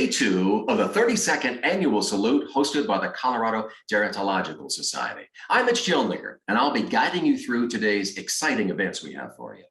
day two of the 32nd annual salute hosted by the Colorado Gerontological Society. I'm Mitch Jillniger, and I'll be guiding you through today's exciting events we have for you.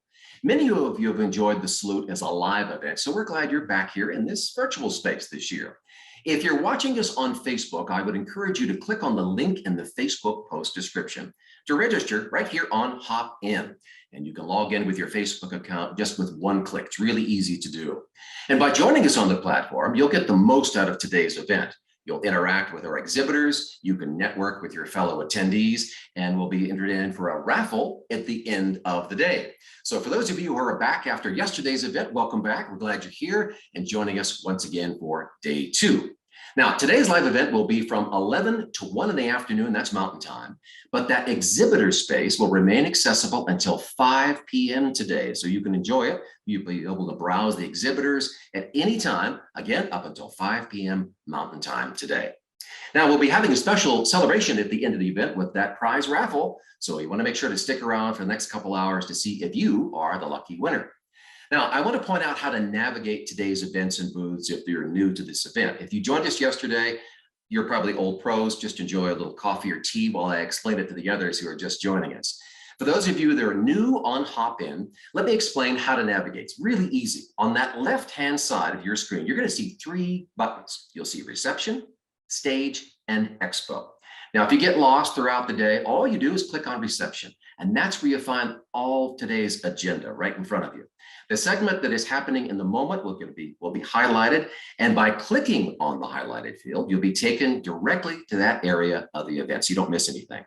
Many of you have enjoyed the salute as a live event, so we're glad you're back here in this virtual space this year. If you're watching us on Facebook, I would encourage you to click on the link in the Facebook post description to register right here on Hopin. And you can log in with your Facebook account just with one click. It's really easy to do. And by joining us on the platform, you'll get the most out of today's event. You'll interact with our exhibitors, you can network with your fellow attendees, and we'll be entered in for a raffle at the end of the day. So for those of you who are back after yesterday's event, welcome back. We're glad you're here and joining us once again for day two. Now, today's live event will be from 11 to 1 in the afternoon, that's Mountain Time, but that exhibitor space will remain accessible until 5 p.m. today, so you can enjoy it. You'll be able to browse the exhibitors at any time, again, up until 5 p.m. Mountain Time today. Now, we'll be having a special celebration at the end of the event with that prize raffle, so you want to make sure to stick around for the next couple hours to see if you are the lucky winner. Now, I want to point out how to navigate today's events and booths if you're new to this event. If you joined us yesterday, you're probably old pros. Just enjoy a little coffee or tea while I explain it to the others who are just joining us. For those of you that are new on Hopin, let me explain how to navigate. It's really easy. On that left-hand side of your screen, you're going to see 3 buttons. You'll see Reception, Stage, and Expo. Now, if you get lost throughout the day, all you do is click on Reception, and that's where you find all today's agenda right in front of you. The segment that is happening in the moment will be highlighted, and by clicking on the highlighted field, you'll be taken directly to that area of the event so you don't miss anything.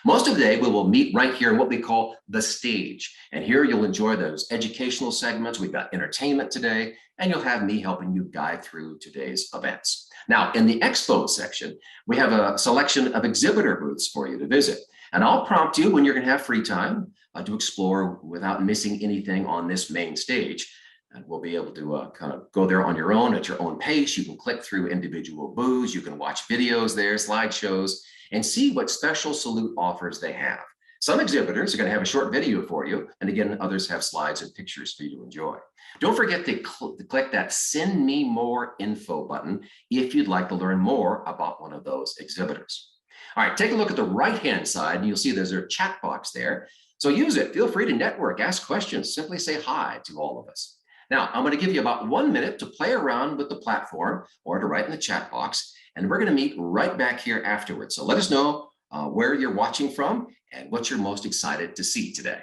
Most of the day, we will meet right here in what we call the stage, and here you'll enjoy those educational segments. We've got entertainment today, and you'll have me helping you guide through today's events. Now, in the expo section, we have a selection of exhibitor booths for you to visit, and I'll prompt you when you're going to have free time to explore without missing anything on this main stage. And we'll be able to kind of go there on your own at your own pace. You can click through individual booths. You can watch videos there, slideshows, and see what special salute offers they have. Some exhibitors are going to have a short video for you. And again, others have slides and pictures for you to enjoy. Don't forget to click that Send Me More Info button if you'd like to learn more about one of those exhibitors. All right, take a look at the right-hand side, and you'll see there's a chat box there. So use it. Feel free to network, ask questions, simply say hi to all of us. Now, I'm going to give you about 1 minute to play around with the platform or to write in the chat box, and we're going to meet right back here afterwards. So let us know where you're watching from and what you're most excited to see today.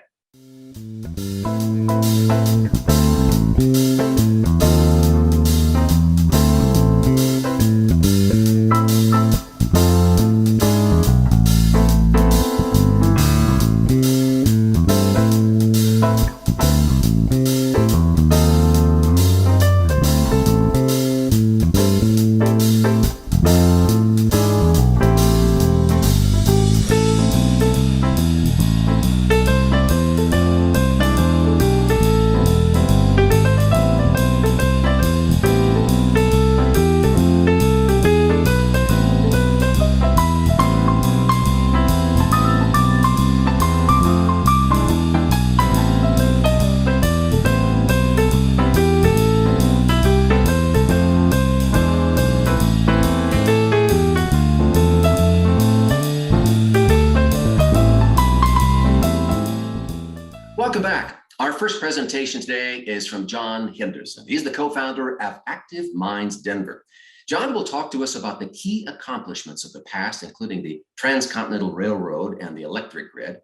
Welcome back. Our first presentation today is from John Henderson. He's the co-founder of Active Minds Denver. John will talk to us about the key accomplishments of the past, including the Transcontinental Railroad and the electric grid,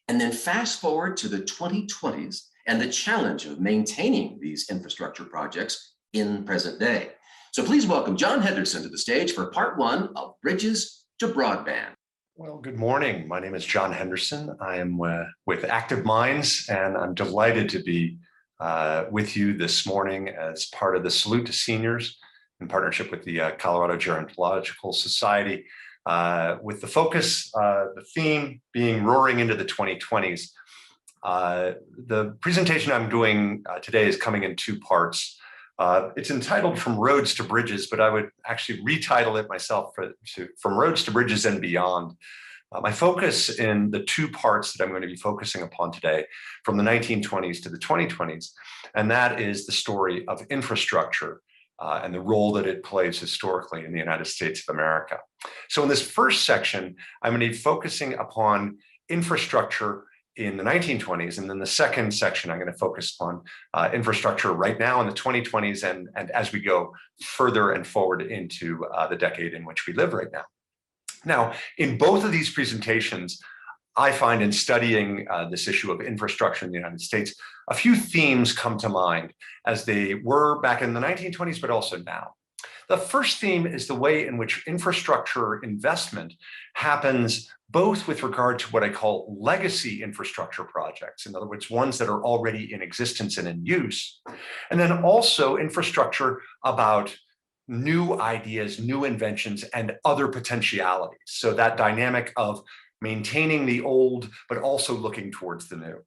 and then fast forward to the 2020s and the challenge of maintaining these infrastructure projects in present day. So please welcome John Henderson to the stage for part 1 of Bridges to Broadband. Well, good morning. My name is John Henderson. I am with Active Minds, and I'm delighted to be with you this morning as part of the Salute to Seniors in partnership with the Colorado Gerontological Society, with the focus, the theme being roaring into the 2020s. The presentation I'm doing today is coming in 2 parts. It's entitled From Roads to Bridges, but I would actually retitle it myself From Roads to Bridges and Beyond. My focus in the 2 parts that I'm going to be focusing upon today, from the 1920s to the 2020s, and that is the story of infrastructure and the role that it plays historically in the United States of America. So in this first section, I'm going to be focusing upon infrastructure in the 1920s. And then the second section, I'm going to focus on infrastructure right now in the 2020s and as we go further and forward into the decade in which we live right now. Now, in both of these presentations, I find in studying this issue of infrastructure in the United States, a few themes come to mind as they were back in the 1920s, but also now. The first theme is the way in which infrastructure investment happens both with regard to what I call legacy infrastructure projects, in other words, ones that are already in existence and in use, and then also infrastructure about new ideas, new inventions, and other potentialities. So that dynamic of maintaining the old, but also looking towards the new.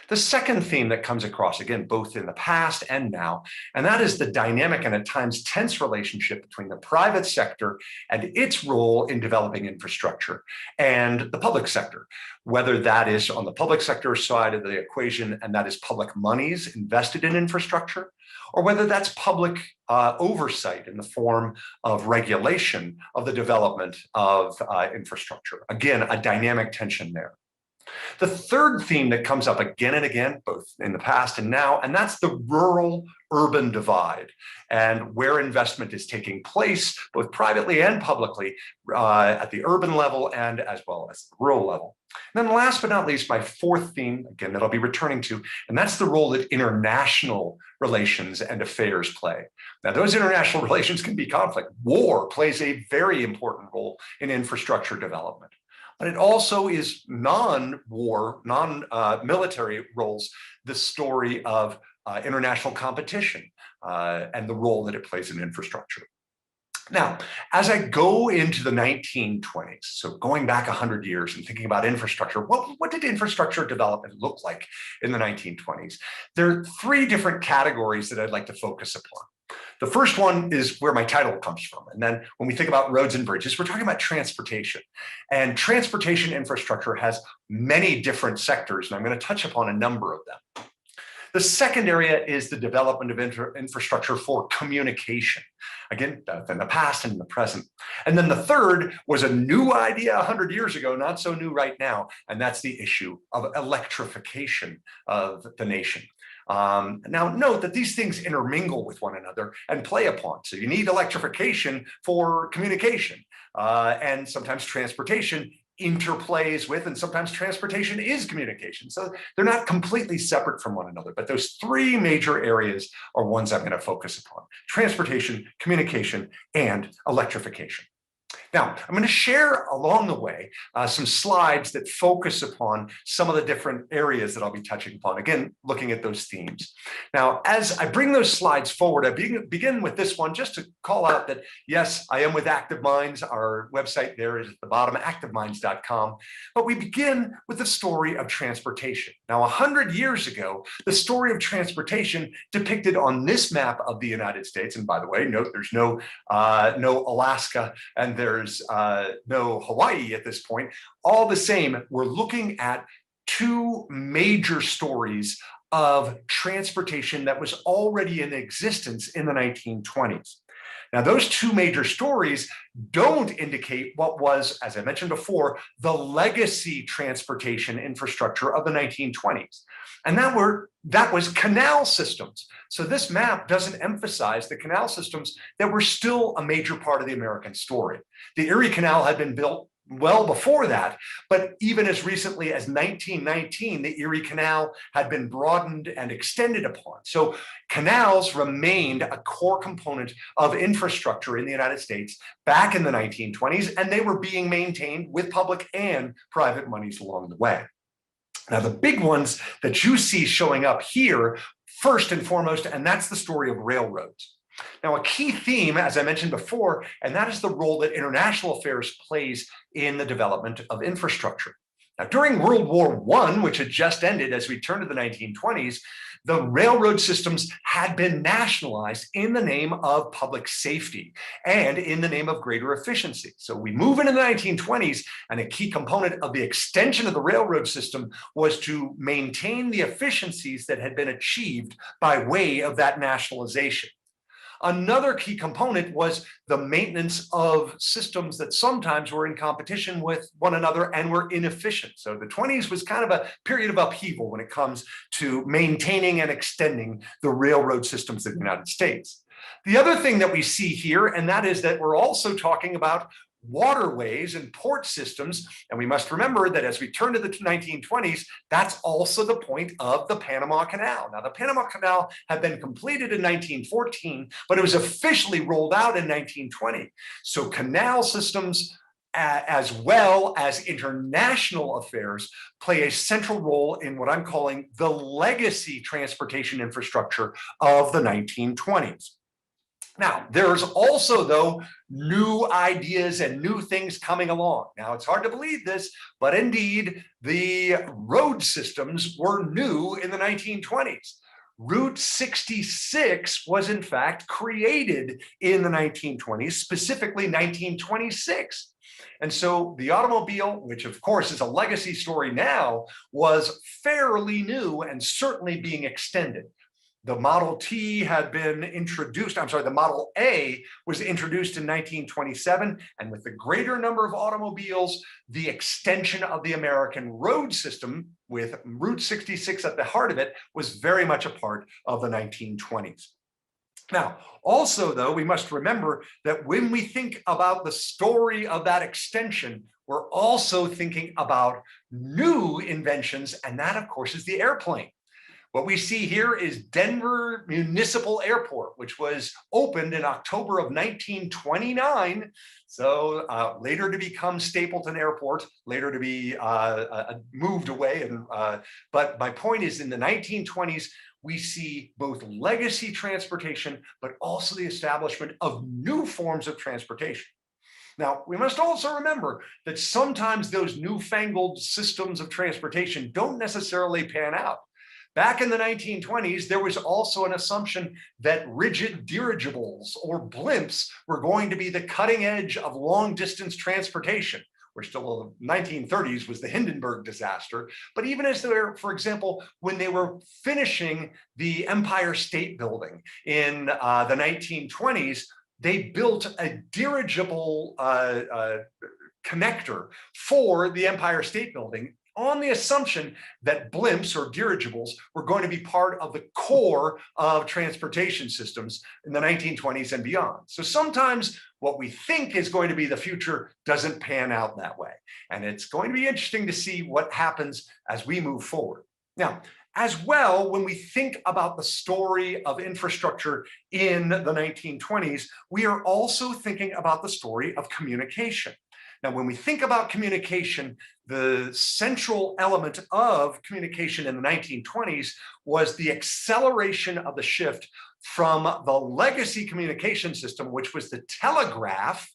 The second theme that comes across, again, both in the past and now, and that is the dynamic and at times tense relationship between the private sector and its role in developing infrastructure and the public sector, whether that is on the public sector side of the equation, and that is public monies invested in infrastructure, or whether that's public oversight in the form of regulation of the development of infrastructure. Again, a dynamic tension there. The third theme that comes up again and again, both in the past and now, and that's the rural-urban divide and where investment is taking place, both privately and publicly, at the urban level and as well as the rural level. And then last but not least, my fourth theme, again, that I'll be returning to, and that's the role that international relations and affairs play. Now, those international relations can be conflict. War plays a very important role in infrastructure development. But it also is non-war, non-military roles, the story of international competition and the role that it plays in infrastructure. Now, as I go into the 1920s, so going back 100 years and thinking about infrastructure, what did infrastructure development look like in the 1920s? There are three different categories that I'd like to focus upon. The first one is where my title comes from. And then when we think about roads and bridges, we're talking about transportation. And transportation infrastructure has many different sectors, and I'm going to touch upon a number of them. The second area is the development of infrastructure for communication. Again, in the past and in the present. And then the third was a new idea 100 years ago, not so new right now, and that's the issue of electrification of the nation. Now, note that these things intermingle with one another and play upon. So you need electrification for communication, and sometimes transportation interplays with, and sometimes transportation is communication. So they're not completely separate from one another, but those three major areas are ones I'm going to focus upon: transportation, communication, and electrification. Now, I'm going to share along the way some slides that focus upon some of the different areas that I'll be touching upon, again, looking at those themes. Now, as I bring those slides forward, I begin with this one just to call out that, yes, I am with Active Minds. Our website there is at the bottom, activeminds.com. But we begin with the story of transportation. Now, 100 years ago, the story of transportation depicted on this map of the United States, and by the way, note there's no Alaska and there's no Hawaii at this point. All the same, we're looking at two major stories of transportation that was already in existence in the 1920s. Now, those two major stories don't indicate what was, as I mentioned before, the legacy transportation infrastructure of the 1920s. And that was canal systems. So this map doesn't emphasize the canal systems that were still a major part of the American story. The Erie Canal had been built well before that, but even as recently as 1919, the Erie Canal had been broadened and extended upon. So canals remained a core component of infrastructure in the United States back in the 1920s, and they were being maintained with public and private monies along the way. Now, the big ones that you see showing up here, first and foremost, and that's the story of railroads. Now, a key theme, as I mentioned before, and that is the role that international affairs plays in the development of infrastructure. Now, during World War I, which had just ended as we turn to the 1920s, the railroad systems had been nationalized in the name of public safety and in the name of greater efficiency. So we move into the 1920s, and a key component of the extension of the railroad system was to maintain the efficiencies that had been achieved by way of that nationalization. Another key component was the maintenance of systems that sometimes were in competition with one another and were inefficient. So the 20s was kind of a period of upheaval when it comes to maintaining and extending the railroad systems of the United States. The other thing that we see here, and that is that we're also talking about waterways and port systems. And we must remember that as we turn to the 1920s, that's also the point of the Panama Canal. Now, the Panama Canal had been completed in 1914, but it was officially rolled out in 1920. So canal systems, as well as international affairs, play a central role in what I'm calling the legacy transportation infrastructure of the 1920s. Now, there's also, though, new ideas and new things coming along. Now, it's hard to believe this, but indeed, the road systems were new in the 1920s. Route 66 was, in fact, created in the 1920s, specifically 1926. And so the automobile, which of course is a legacy story now, was fairly new and certainly being extended. The Model T had been introduced, the Model A was introduced in 1927, and with the greater number of automobiles, the extension of the American road system with Route 66 at the heart of it was very much a part of the 1920s. Now, also though, we must remember that when we think about the story of that extension, we're also thinking about new inventions, and that of course is the airplane. What we see here is Denver Municipal Airport, which was opened in October of 1929. So later to become Stapleton Airport, later to be moved away. But my point is, in the 1920s, we see both legacy transportation, but also the establishment of new forms of transportation. Now, we must also remember that sometimes those newfangled systems of transportation don't necessarily pan out. Back in the 1920s, there was also an assumption that rigid dirigibles or blimps were going to be the cutting edge of long distance transportation. We're still in the 1930s was the Hindenburg disaster. But even as they were, for example, when they were finishing the Empire State Building in the 1920s, they built a dirigible connector for the Empire State Building on the assumption that blimps or dirigibles were going to be part of the core of transportation systems in the 1920s and beyond. So sometimes what we think is going to be the future doesn't pan out that way. And it's going to be interesting to see what happens as we move forward. Now, as well, when we think about the story of infrastructure in the 1920s, we are also thinking about the story of communication. Now, when we think about communication, the central element of communication in the 1920s was the acceleration of the shift from the legacy communication system, which was the telegraph,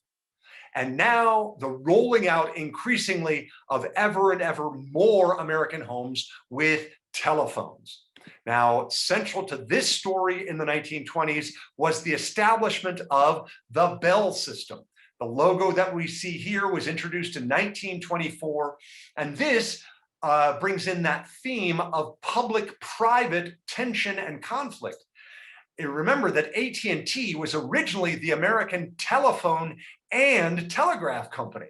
and now the rolling out increasingly of ever and ever more American homes with telephones. Now, central to this story in the 1920s was the establishment of the Bell system. The logo that we see here was introduced in 1924, and this brings in that theme of public-private tension and conflict. Remember that AT&T was originally the American telephone and telegraph company.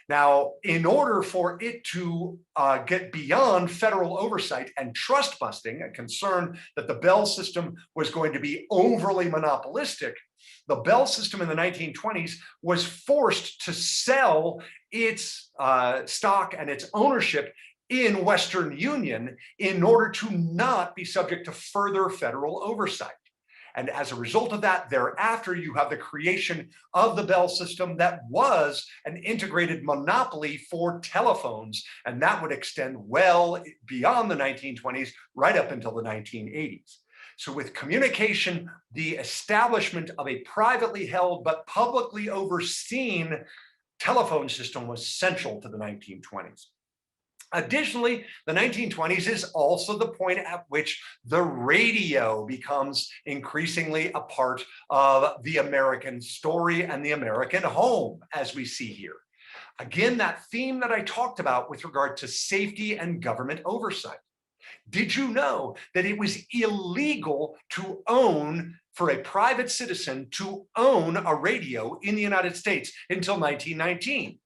Now, in order for it to get beyond federal oversight and trust busting, a concern that the Bell system was going to be overly monopolistic, the Bell system in the 1920s was forced to sell its stock and its ownership in Western Union in order to not be subject to further federal oversight. And as a result of that, thereafter, you have the creation of the Bell system that was an integrated monopoly for telephones, and that would extend well beyond the 1920s, right up until the 1980s. So with communication, the establishment of a privately held but publicly overseen telephone system was central to the 1920s. Additionally, the 1920s is also the point at which the radio becomes increasingly a part of the American story and the American home, as we see here. Again, that theme that I talked about with regard to safety and government oversight. Did you know that it was illegal to own, for a private citizen to own a radio in the United States until 1919?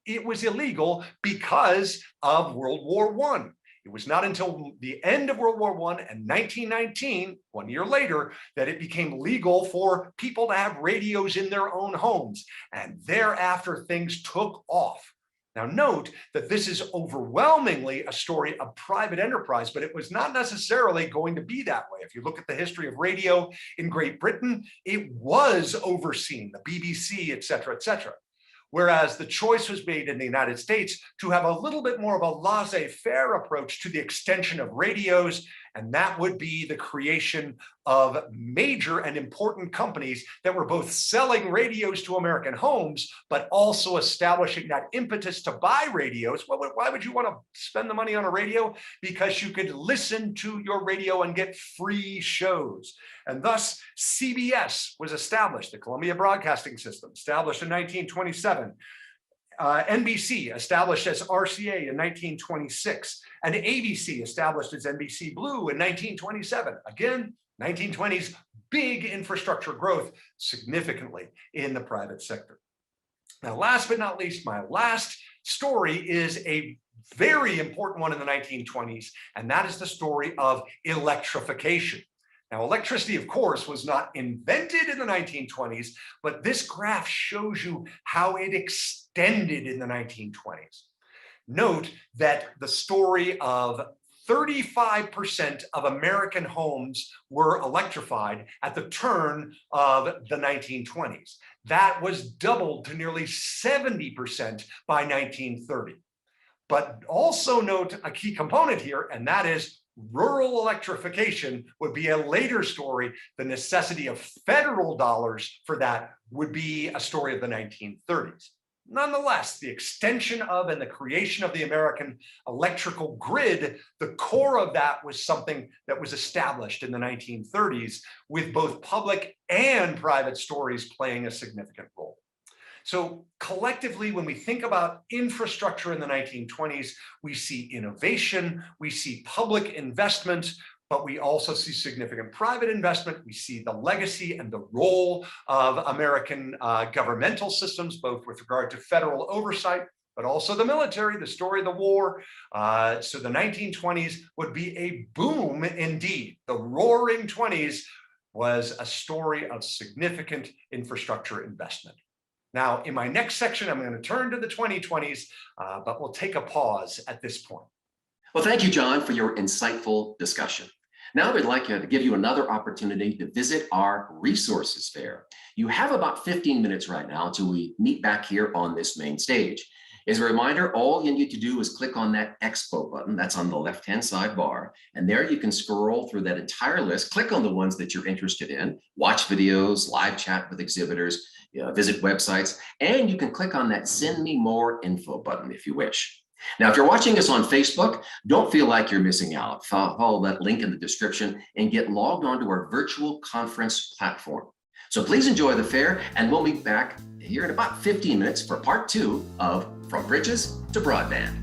It was illegal because of World War I. It was not until the end of World War I and 1919, 1 year later, that it became legal for people to have radios in their own homes. And thereafter, things took off. Now, note that this is overwhelmingly a story of private enterprise, but it was not necessarily going to be that way. If you look at the history of radio in Great Britain, it was overseen, the BBC, et cetera, et cetera. Whereas the choice was made in the United States to have a little bit more of a laissez-faire approach to the extension of radios, and that would be the creation of major and important companies that were both selling radios to American homes, but also establishing that impetus to buy radios. Why would you want to spend the money on a radio? Because you could listen to your radio and get free shows. And thus, CBS was established, the Columbia Broadcasting System, established in 1927. NBC established as RCA in 1926, and ABC established as NBC Blue in 1927. Again, 1920s, big infrastructure growth significantly in the private sector. Now, last but not least, my last story is a very important one in the 1920s, and that is the story of electrification. Now, electricity, of course, was not invented in the 1920s, but this graph shows you how it extended in the 1920s. Note that the story of 35% of American homes were electrified at the turn of the 1920s. That was doubled to nearly 70% by 1930. But also note a key component here, and that is rural electrification would be a later story. The necessity of federal dollars for that would be a story of the 1930s. Nonetheless, the extension of and the creation of the American electrical grid, the core of that was something that was established in the 1930s, with both public and private stories playing a significant role. So collectively, when we think about infrastructure in the 1920s, we see innovation, we see public investment, but we also see significant private investment. We see the legacy and the role of American governmental systems, both with regard to federal oversight, but also the military, the story of the war. So the 1920s would be a boom indeed. The roaring 20s was a story of significant infrastructure investment. Now, in my next section, I'm going to turn to the 2020s, but we'll take a pause at this point. Well, thank you, John, for your insightful discussion. Now we'd like to give you another opportunity to visit our resources fair. You have about 15 minutes right now until we meet back here on this main stage. As a reminder, all you need to do is click on that Expo button that's on the left-hand side bar, and there you can scroll through that entire list, click on the ones that you're interested in, watch videos, live chat with exhibitors, visit websites, and you can click on that Send Me More Info button if you wish. Now, if you're watching us on Facebook, don't feel like you're missing out. Follow that link in the description and get logged onto our virtual conference platform. So please enjoy the fair, and we'll meet back here in about 15 minutes for part 2 of From Bridges to Broadband.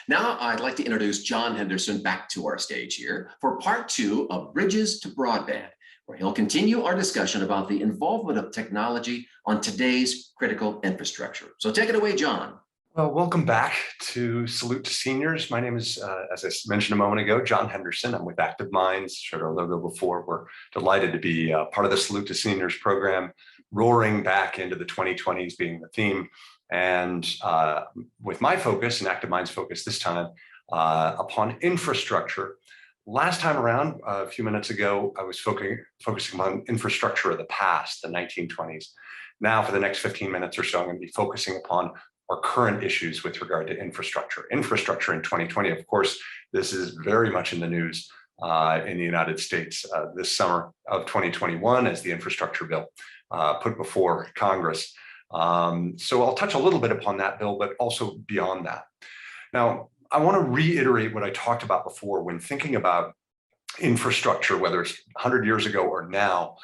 Now I'd like to introduce John Henderson back to our stage here for part 2 of Bridges to Broadband, where he'll continue our discussion about the involvement of technology on today's critical infrastructure. So take it away, John. Well, welcome back to Salute to Seniors. My name is, as I mentioned a moment ago, John Henderson. I'm with Active Minds, showed our logo before. We're delighted to be part of the Salute to Seniors program, roaring back into the 2020s being the theme. And with my focus and Active Minds focus this time upon infrastructure. Last time around, a few minutes ago, I was focusing on infrastructure of the past, the 1920s. Now for the next 15 minutes or so, I'm going to be focusing upon our current issues with regard to infrastructure. Infrastructure in 2020, of course, this is very much in the news in the United States this summer of 2021 as the infrastructure bill put before Congress. So I'll touch a little bit upon that bill, but also beyond that. Now, I want to reiterate what I talked about before when thinking about infrastructure, whether it's 100 years ago or now,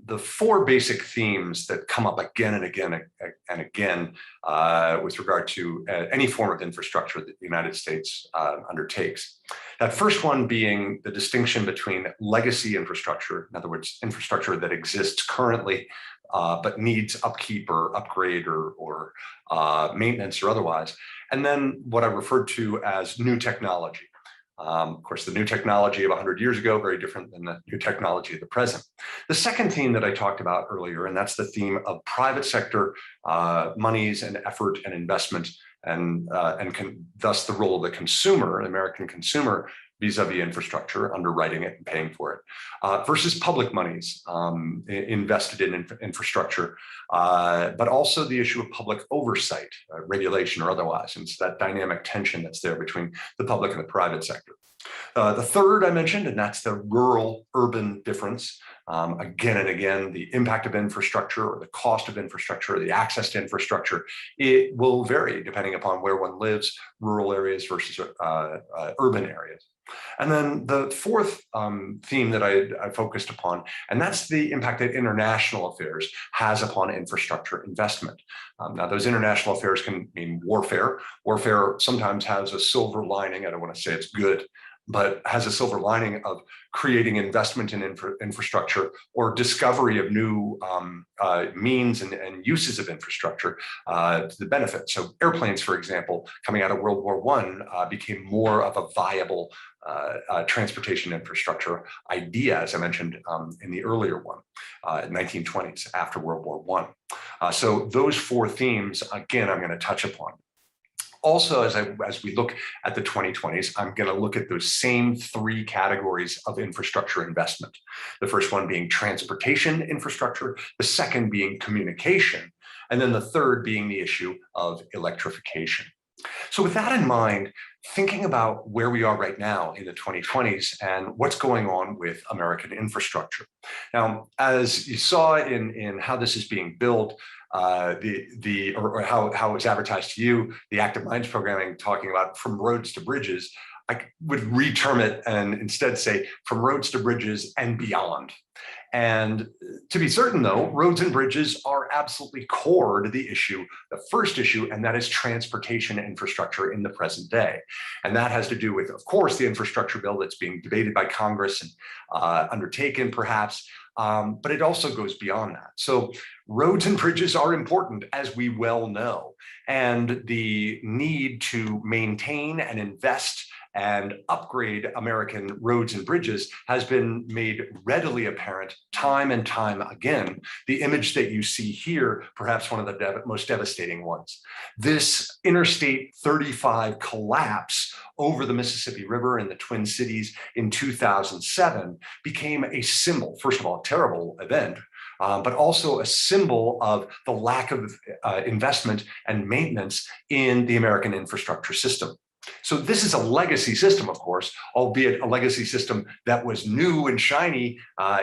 the four basic themes that come up again and again and again with regard to any form of infrastructure that the United States undertakes. That first one being the distinction between legacy infrastructure, in other words, infrastructure that exists currently but needs upkeep or upgrade or maintenance or otherwise, and then what I referred to as new technology. Of course, the new technology of 100 years ago, very different than the new technology of the present. The second theme that I talked about earlier, and that's the theme of private sector monies and effort and investment, and thus the role of the consumer, the American consumer, vis-a-vis infrastructure, underwriting it and paying for it, versus public monies invested in infrastructure, but also the issue of public oversight, regulation or otherwise. And it's that dynamic tension that's there between the public and the private sector. The third I mentioned, and that's the rural-urban difference. Again and again, the impact of infrastructure or the cost of infrastructure, the access to infrastructure, it will vary depending upon where one lives, rural areas versus urban areas. And then the fourth theme that I focused upon, and that's the impact that international affairs has upon infrastructure investment. Now, those international affairs can mean warfare. Warfare sometimes has a silver lining. I don't want to say it's good, but has a silver lining of creating investment in infrastructure or discovery of new means and uses of infrastructure to the benefit. So airplanes, for example, coming out of World War I became more of a viable transportation infrastructure idea, as I mentioned in the earlier one, 1920s, after World War I. So those four themes, again, I'm going to touch upon. Also, as we look at the 2020s, I'm going to look at those same three categories of infrastructure investment. The first one being transportation infrastructure, the second being communication, and then the third being the issue of electrification. So with that in mind, thinking about where we are right now in the 2020s and what's going on with American infrastructure. Now, as you saw in how this is being built, or how it's advertised to you, the Active Minds programming talking about from roads to bridges, I would reterm it and instead say from roads to bridges and beyond. And to be certain, though, roads and bridges are absolutely core to the issue, the first issue, and that is transportation infrastructure in the present day. And that has to do with, of course, the infrastructure bill that's being debated by Congress and undertaken, perhaps, but it also goes beyond that. So roads and bridges are important, as we well know, and the need to maintain and invest and upgrade American roads and bridges has been made readily apparent time and time again. The image that you see here, perhaps one of the most devastating ones. This Interstate 35 collapse over the Mississippi River in the Twin Cities in 2007 became a symbol, first of all, a terrible event, but also a symbol of the lack of investment and maintenance in the American infrastructure system. So this is a legacy system, of course, albeit a legacy system that was new and shiny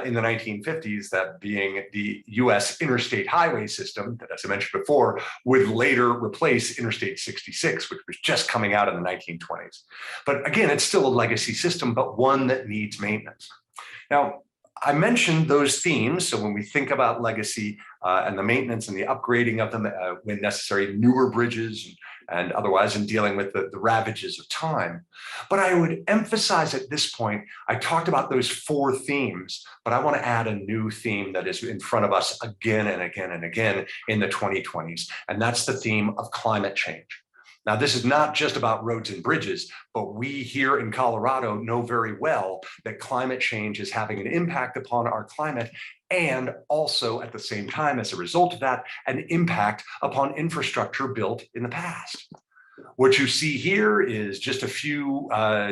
in the 1950s, that being the US interstate highway system that, as I mentioned before, would later replace Interstate 66, which was just coming out in the 1920s. But again, it's still a legacy system, but one that needs maintenance. Now, I mentioned those themes. So when we think about legacy and the maintenance and the upgrading of them when necessary, newer bridges and otherwise, in dealing with the ravages of time. But I would emphasize at this point, I talked about those four themes, but I want to add a new theme that is in front of us again and again and again in the 2020s, and that's the theme of climate change. Now, this is not just about roads and bridges, but we here in Colorado know very well that climate change is having an impact upon our climate, and also at the same time, as a result of that, an impact upon infrastructure built in the past. What you see here is just a few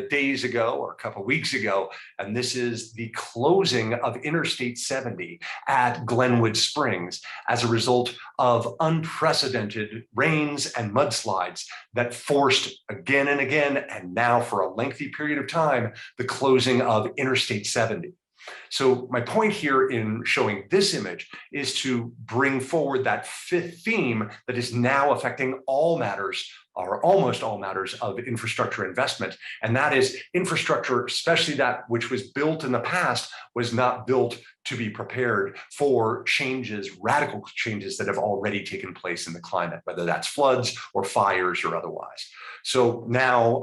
days ago or a couple of weeks ago, and this is the closing of Interstate 70 at Glenwood Springs as a result of unprecedented rains and mudslides that forced again and again, and now for a lengthy period of time, the closing of Interstate 70. So my point here in showing this image is to bring forward that fifth theme that is now affecting all matters are almost all matters of infrastructure investment. And that is infrastructure, especially that which was built in the past, was not built to be prepared for changes, radical changes that have already taken place in the climate, whether that's floods or fires or otherwise. So now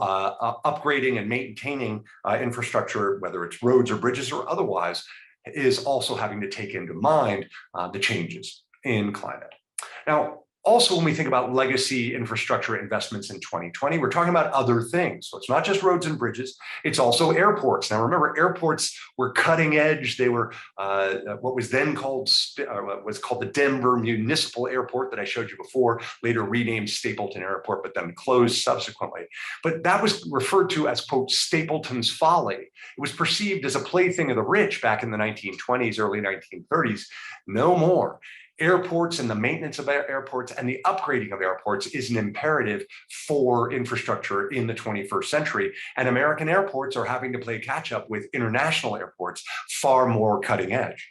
upgrading and maintaining infrastructure, whether it's roads or bridges or otherwise, is also having to take into mind the changes in climate. Now, also, when we think about legacy infrastructure investments in 2020, we're talking about other things. So it's not just roads and bridges, it's also airports. Now, remember, airports were cutting edge. They were what was then called, the Denver Municipal Airport that I showed you before, later renamed Stapleton Airport, but then closed subsequently. But that was referred to as, quote, Stapleton's Folly. It was perceived as a plaything of the rich back in the 1920s, early 1930s. No more. Airports and the maintenance of airports and the upgrading of airports is an imperative for infrastructure in the 21st century. And American airports are having to play catch up with international airports, far more cutting edge.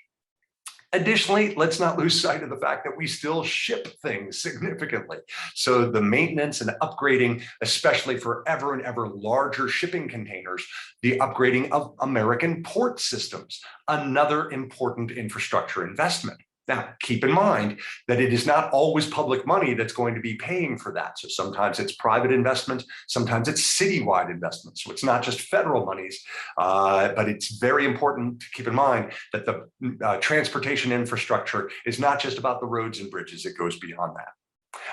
Additionally, let's not lose sight of the fact that we still ship things significantly. So the maintenance and upgrading, especially for ever and ever larger shipping containers, the upgrading of American port systems, another important infrastructure investment. Now, keep in mind that it is not always public money that's going to be paying for that. So sometimes it's private investment, sometimes it's citywide investment. So it's not just federal monies, but it's very important to keep in mind that the transportation infrastructure is not just about the roads and bridges, it goes beyond that.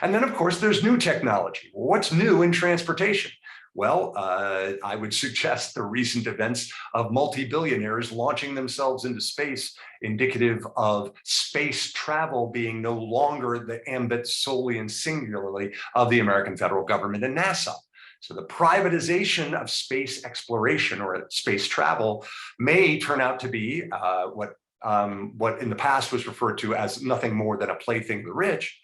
And then, of course, there's new technology. What's new in transportation? Well, I would suggest the recent events of multi-billionaires launching themselves into space, indicative of space travel being no longer the ambit solely and singularly of the American federal government and NASA. So the privatization of space exploration or space travel may turn out to be what in the past was referred to as nothing more than a plaything of the rich.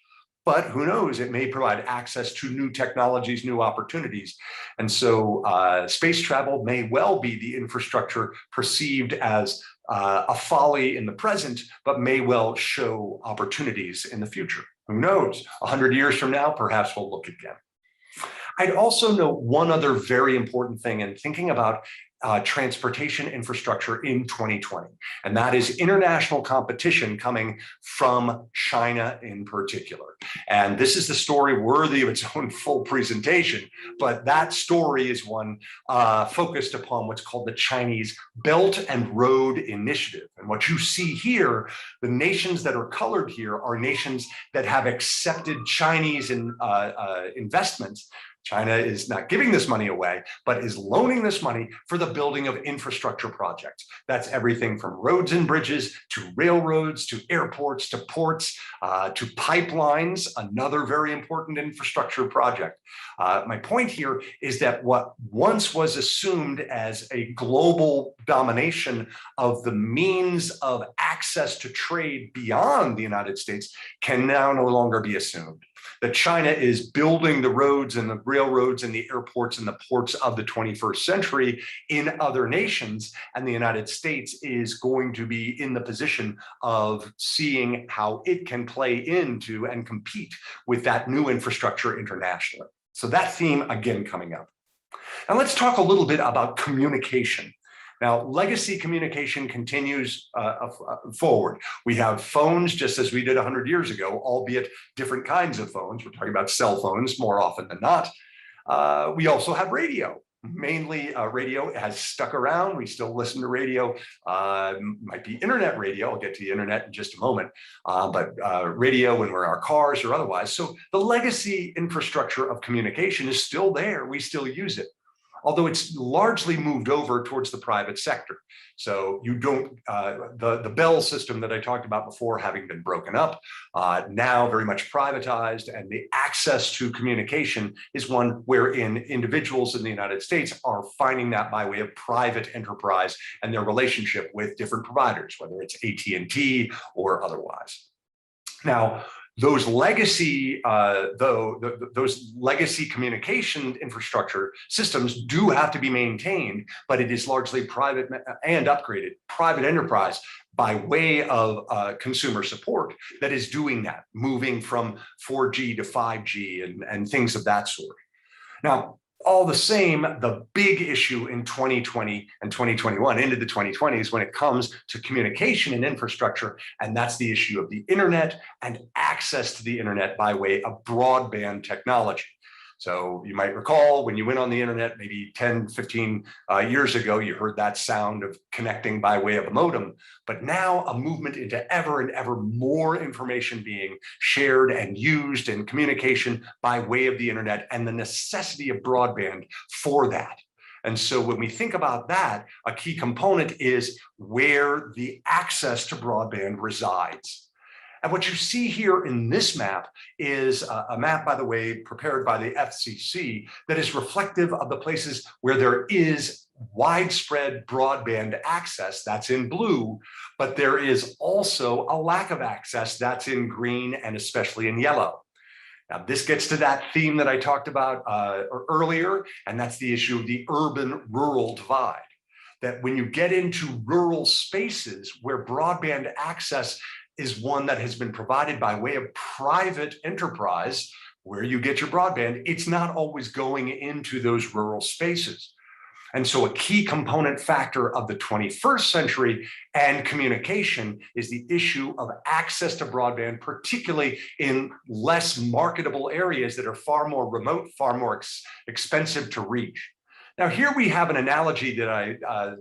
But who knows, it may provide access to new technologies, new opportunities. And so space travel may well be the infrastructure perceived as a folly in the present, but may well show opportunities in the future. Who knows, 100 years from now, perhaps we'll look again. I'd also note one other very important thing in thinking about transportation infrastructure in 2020, and that is international competition coming from China in particular. And this is the story worthy of its own full presentation, but that story is one focused upon what's called the Chinese Belt and Road Initiative. And what you see here, the nations that are colored here are nations that have accepted Chinese investments. China is not giving this money away, but is loaning this money for the building of infrastructure projects. That's everything from roads and bridges to railroads, to airports, to ports, to pipelines, another very important infrastructure project. My point here is that what once was assumed as a global domination of the means of access to trade beyond the United States can now no longer be assumed. That China is building the roads and the railroads and the airports and the ports of the 21st century in other nations, and the United States is going to be in the position of seeing how it can play into and compete with that new infrastructure internationally. So that theme again coming up. Now let's talk a little bit about communication. Now, legacy communication continues forward. We have phones just as we did 100 years ago, albeit different kinds of phones. We're talking about cell phones more often than not. We also have radio. Mainly radio has stuck around. We still listen to radio. Might be internet radio. I'll get to the internet in just a moment. But radio when we're in our cars or otherwise. So the legacy infrastructure of communication is still there. We still use it, although it's largely moved over towards the private sector. So you don't, the Bell system that I talked about before having been broken up, now very much privatized, and the access to communication is one wherein individuals in the United States are finding that by way of private enterprise and their relationship with different providers, whether it's AT&T or otherwise. Now, those legacy, those legacy communication infrastructure systems do have to be maintained, but it is largely private and upgraded, private enterprise by way of consumer support that is doing that, moving from 4G to 5G and things of that sort. Now, all the same, the big issue in 2020 and 2021 into the 2020s when it comes to communication and infrastructure, and that's the issue of the internet and access to the internet by way of broadband technology. So you might recall when you went on the internet maybe 10, 15 years ago, you heard that sound of connecting by way of a modem, but now a movement into ever and ever more information being shared and used in communication by way of the internet and the necessity of broadband for that. And so when we think about that, a key component is where the access to broadband resides. And what you see here in this map is a map, by the way, prepared by the FCC that is reflective of the places where there is widespread broadband access, that's in blue, but there is also a lack of access, that's in green and especially in yellow. Now, this gets to that theme that I talked about earlier, and that's the issue of the urban-rural divide. That when you get into rural spaces where broadband access is one that has been provided by way of private enterprise, where you get your broadband, it's not always going into those rural spaces. And so a key component factor of the 21st century and communication is the issue of access to broadband, particularly in less marketable areas that are far more remote, far more expensive to reach. Now, here we have an analogy that I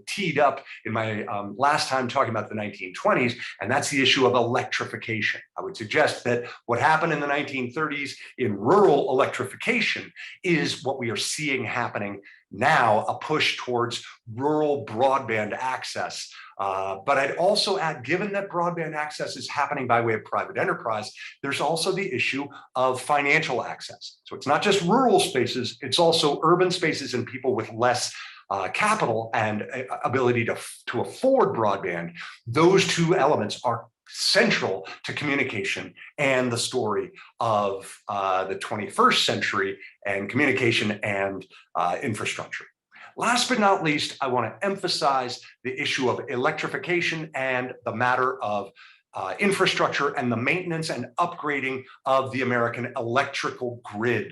teed up in my last time talking about the 1920s, and that's the issue of electrification. I would suggest that what happened in the 1930s in rural electrification is what we are seeing happening now, a push towards rural broadband access. But I'd also add, given that broadband access is happening by way of private enterprise, there's also the issue of financial access. So it's not just rural spaces, it's also urban spaces and people with less capital and ability to afford broadband. Those two elements are central to communication and the story of the 21st century and communication and infrastructure. Last but not least, I want to emphasize the issue of electrification and the matter of infrastructure and the maintenance and upgrading of the American electrical grid.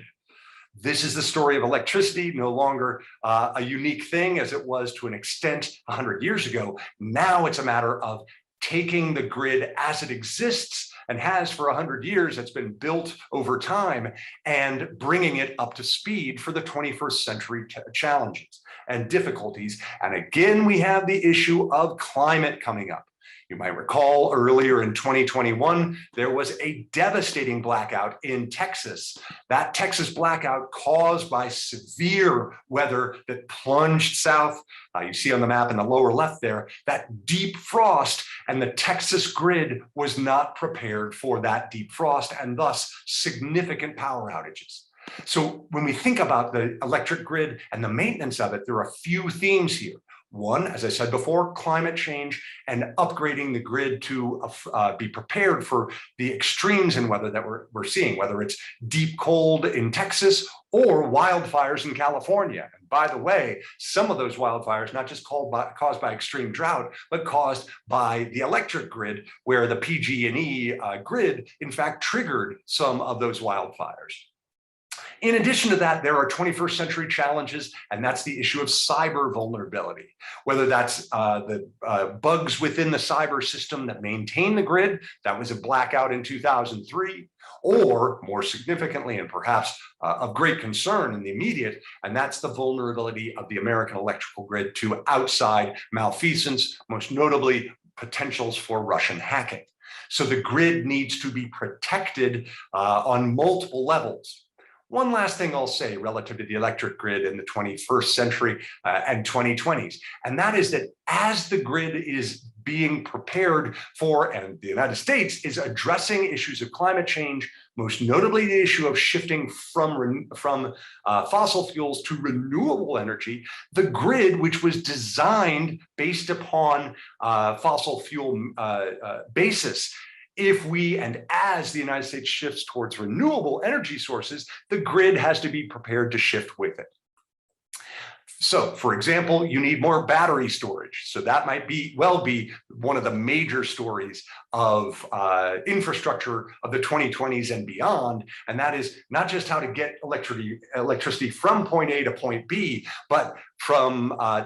This is the story of electricity, no longer a unique thing as it was to an extent 100 years ago. Now it's a matter of taking the grid as it exists and has for 100 years, it's been built over time, and bringing it up to speed for the 21st century challenges and difficulties. And again, we have the issue of climate coming up. You might recall earlier in 2021, there was a devastating blackout in Texas. That Texas blackout caused by severe weather that plunged south. You see on the map in the lower left there, that deep frost, and the Texas grid was not prepared for that deep frost and thus significant power outages. So when we think about the electric grid and the maintenance of it, there are a few themes here. One, as I said before, climate change and upgrading the grid to be prepared for the extremes in weather that we're seeing, whether it's deep cold in Texas or wildfires in California. And by the way, some of those wildfires, not just caused by extreme drought, but caused by the electric grid, where the PG&E grid, in fact, triggered some of those wildfires. In addition to that, there are 21st century challenges, and that's the issue of cyber vulnerability, whether that's the bugs within the cyber system that maintain the grid. That was a blackout in 2003, or more significantly, and perhaps of great concern in the immediate, and that's the vulnerability of the American electrical grid to outside malfeasance, most notably potentials for Russian hacking. So the grid needs to be protected on multiple levels. One last thing I'll say relative to the electric grid in the 21st century and 2020s, and that is that as the grid is being prepared for, and the United States is addressing issues of climate change, most notably the issue of shifting from fossil fuels to renewable energy, the grid, which was designed based upon fossil fuel basis, if we and as the United States shifts towards renewable energy sources, the grid has to be prepared to shift with it. So, for example, you need more battery storage. So that might be one of the major stories of infrastructure of the 2020s and beyond. And that is not just how to get electricity from point A to point B, but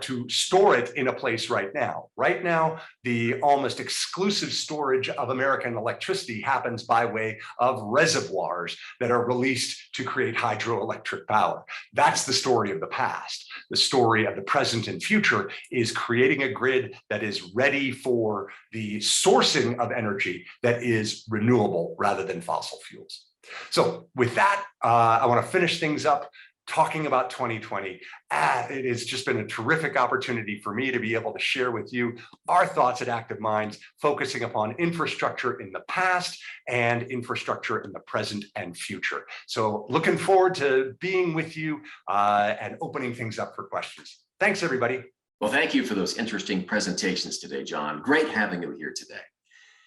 to store it in a place right now. Right now, the almost exclusive storage of American electricity happens by way of reservoirs that are released to create hydroelectric power. That's the story of the past. The story of the present and future is creating a grid that is ready for the sourcing of energy that is renewable rather than fossil fuels. So with that, I want to finish things up talking about 2020. It has just been a terrific opportunity for me to be able to share with you our thoughts at Active Minds, focusing upon infrastructure in the past and infrastructure in the present and future. So looking forward to being with you and opening things up for questions. Thanks, everybody. Well, thank you for those interesting presentations today, John. Great having you here today.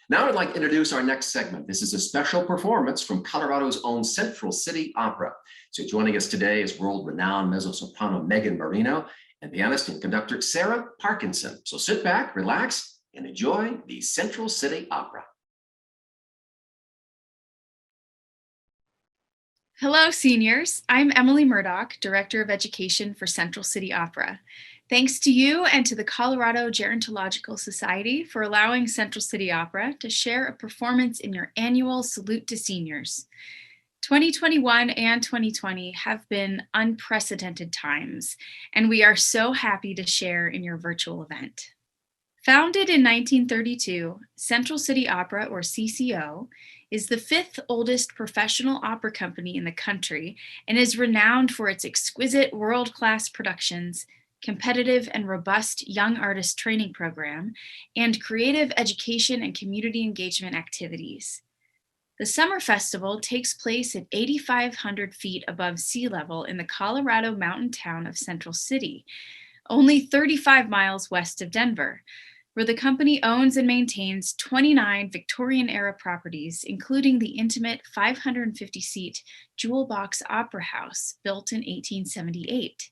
Now I'd like to introduce our next segment. This is a special performance from Colorado's own Central City Opera. So joining us today is world-renowned mezzo-soprano Megan Marino and pianist and conductor Sarah Parkinson. So sit back, relax, and enjoy the Central City Opera. Hello, seniors. I'm Emily Murdoch, Director of Education for Central City Opera. Thanks to you and to the Colorado Gerontological Society for allowing Central City Opera to share a performance in your annual Salute to Seniors. 2021 and 2020 have been unprecedented times, and we are so happy to share in your virtual event. Founded in 1932, Central City Opera, or CCO, is the fifth oldest professional opera company in the country and is renowned for its exquisite world-class productions, competitive and robust young artist training program, and creative education and community engagement activities. The Summer Festival takes place at 8,500 feet above sea level in the Colorado mountain town of Central City, only 35 miles west of Denver, where the company owns and maintains 29 Victorian-era properties, including the intimate 550-seat Jewel Box Opera House built in 1878.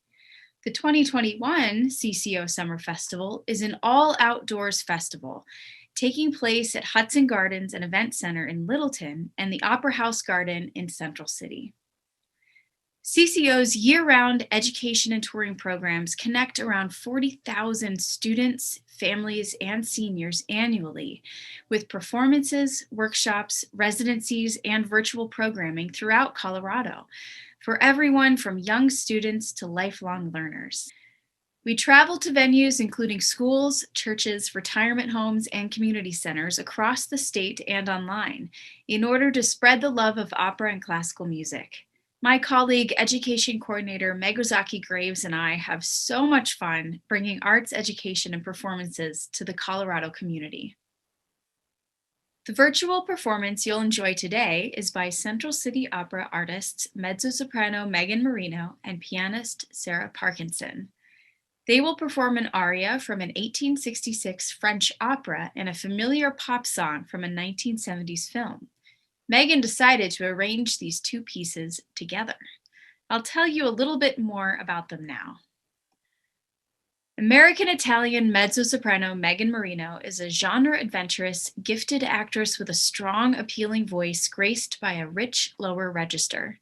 The 2021 CCO Summer Festival is an all-outdoors festival taking place at Hudson Gardens and Event Center in Littleton and the Opera House Garden in Central City. CCO's year-round education and touring programs connect around 40,000 students, families, and seniors annually with performances, workshops, residencies, and virtual programming throughout Colorado, for everyone from young students to lifelong learners. We travel to venues including schools, churches, retirement homes, and community centers across the state and online in order to spread the love of opera and classical music. My colleague, Education Coordinator Meg Ozaki Graves, and I have so much fun bringing arts education and performances to the Colorado community. The virtual performance you'll enjoy today is by Central City Opera artists mezzo-soprano Megan Marino and pianist Sarah Parkinson. They will perform an aria from an 1866 French opera and a familiar pop song from a 1970s film. Megan decided to arrange these two pieces together. I'll tell you a little bit more about them now. American-Italian mezzo-soprano Megan Marino is a genre-adventurous, gifted actress with a strong, appealing voice graced by a rich lower register.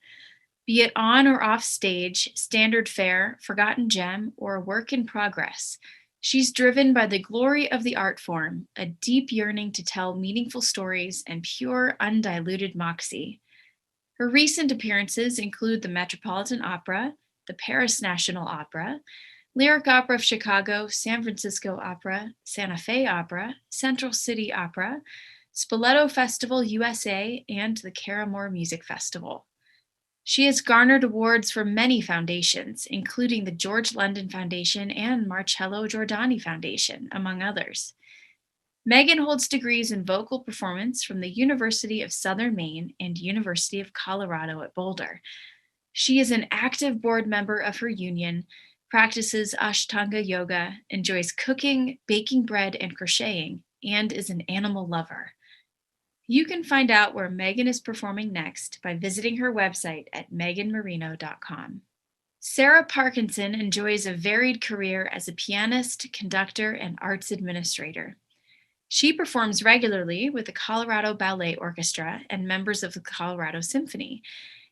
Be it on or off stage, standard fare, forgotten gem, or a work in progress, she's driven by the glory of the art form, a deep yearning to tell meaningful stories, and pure, undiluted moxie. Her recent appearances include the Metropolitan Opera, the Paris National Opera, Lyric Opera of Chicago, San Francisco Opera, Santa Fe Opera, Central City Opera, Spoleto Festival USA, and the Caramore Music Festival. She has garnered awards from many foundations, including the George London Foundation and Marcello Giordani Foundation, among others. Megan holds degrees in vocal performance from the University of Southern Maine and University of Colorado at Boulder. She is an active board member of her union, practices Ashtanga yoga, enjoys cooking, baking bread, and crocheting, and is an animal lover. You can find out where Megan is performing next by visiting her website at meganmarino.com. Sarah Parkinson enjoys a varied career as a pianist, conductor, and arts administrator. She performs regularly with the Colorado Ballet Orchestra and members of the Colorado Symphony,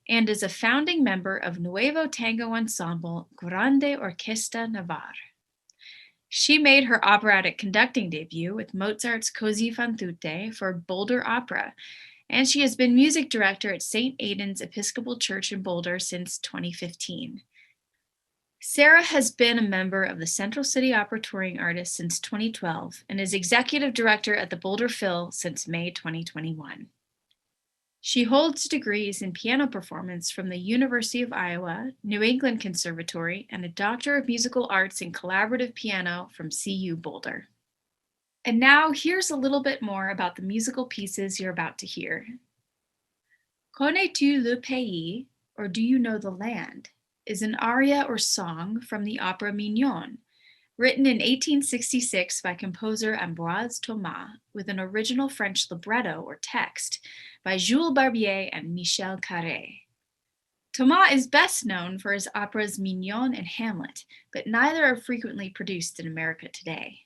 and is a founding member of Nuevo Tango Ensemble Grande Orquesta Navarre. She made her operatic conducting debut with Mozart's Così fan tutte for Boulder Opera, and she has been music director at St. Aidan's Episcopal Church in Boulder since 2015. Sarah has been a member of the Central City Opera Touring Artists since 2012 and is executive director at the Boulder Phil since May 2021. She holds degrees in piano performance from the University of Iowa, New England Conservatory, and a Doctor of Musical Arts in Collaborative Piano from CU Boulder. And now here's a little bit more about the musical pieces you're about to hear. Connais-tu le pays, or Do You Know the Land, is an aria or song from the opera Mignon, written in 1866 by composer Ambroise Thomas, with an original French libretto or text by Jules Barbier and Michel Carré. Thomas is best known for his operas Mignon and Hamlet, but neither are frequently produced in America today.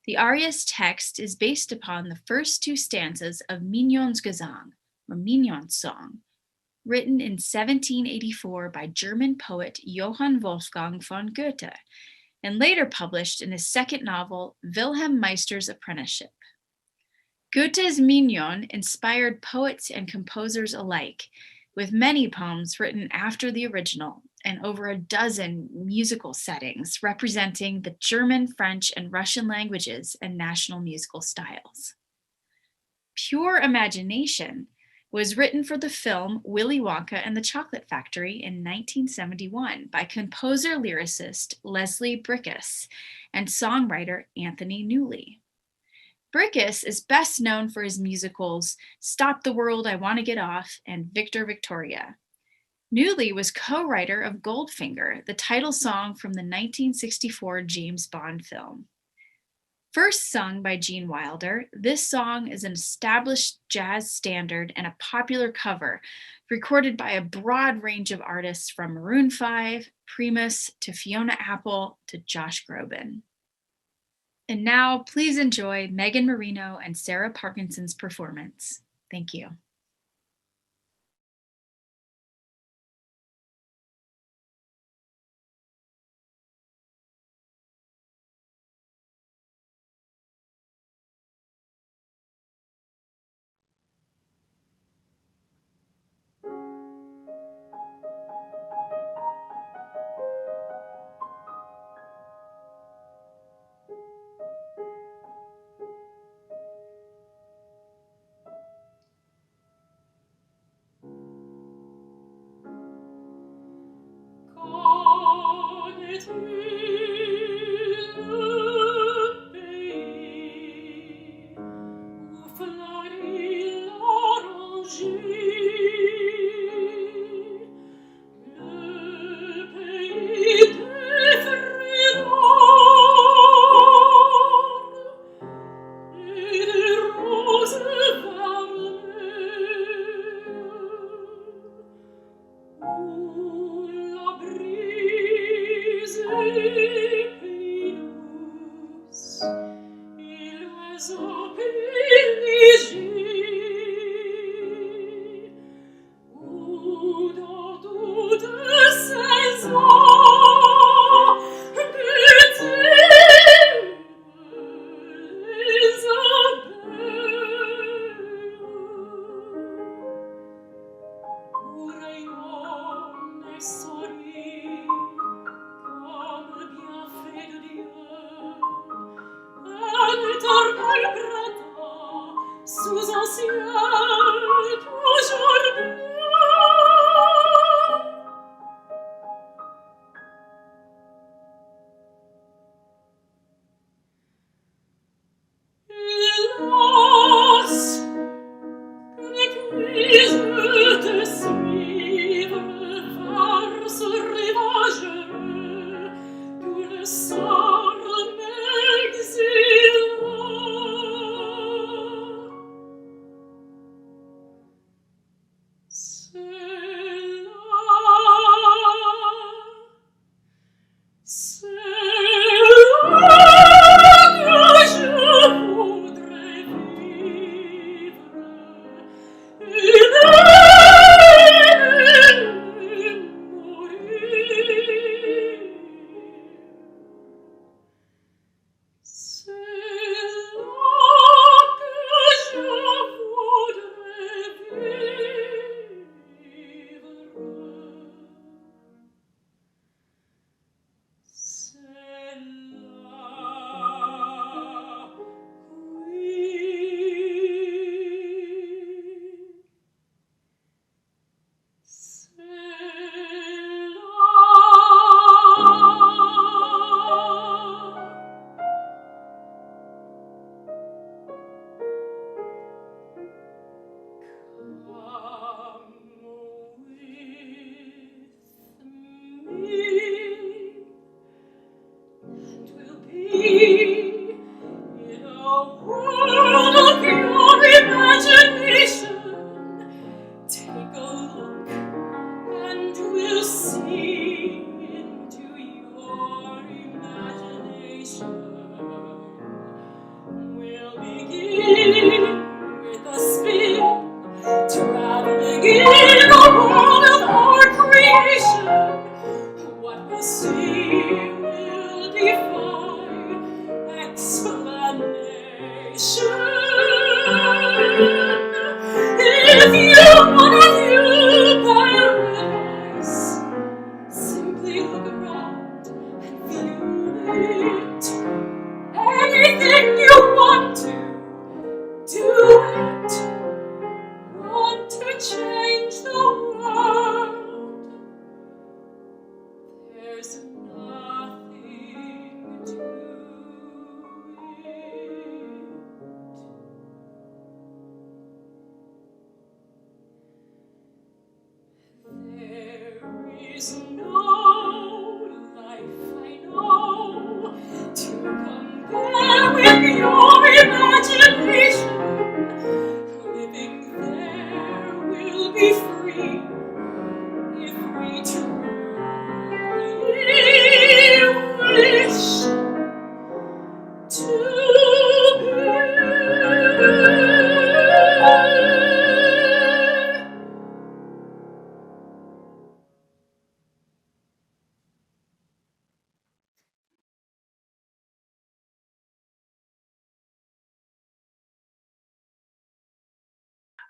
The aria's text is based upon the first two stanzas of Mignon's Gesang, or Mignon's Song, written in 1784 by German poet Johann Wolfgang von Goethe, and later published in his second novel, Wilhelm Meister's Apprenticeship. Goethe's Mignon inspired poets and composers alike, with many poems written after the original and over a dozen musical settings representing the German, French, and Russian languages and national musical styles. Pure Imagination was written for the film Willy Wonka and the Chocolate Factory in 1971 by composer-lyricist Leslie Bricusse and songwriter Anthony Newley. Bricusse is best known for his musicals Stop the World, I Want to Get Off, and Victor Victoria. Newley was co-writer of Goldfinger, the title song from the 1964 James Bond film. First sung by Gene Wilder, this song is an established jazz standard and a popular cover, recorded by a broad range of artists from Maroon 5, Primus, to Fiona Apple, to Josh Groban. And now, please enjoy Megan Marino and Sarah Parkinson's performance. Thank you. Sous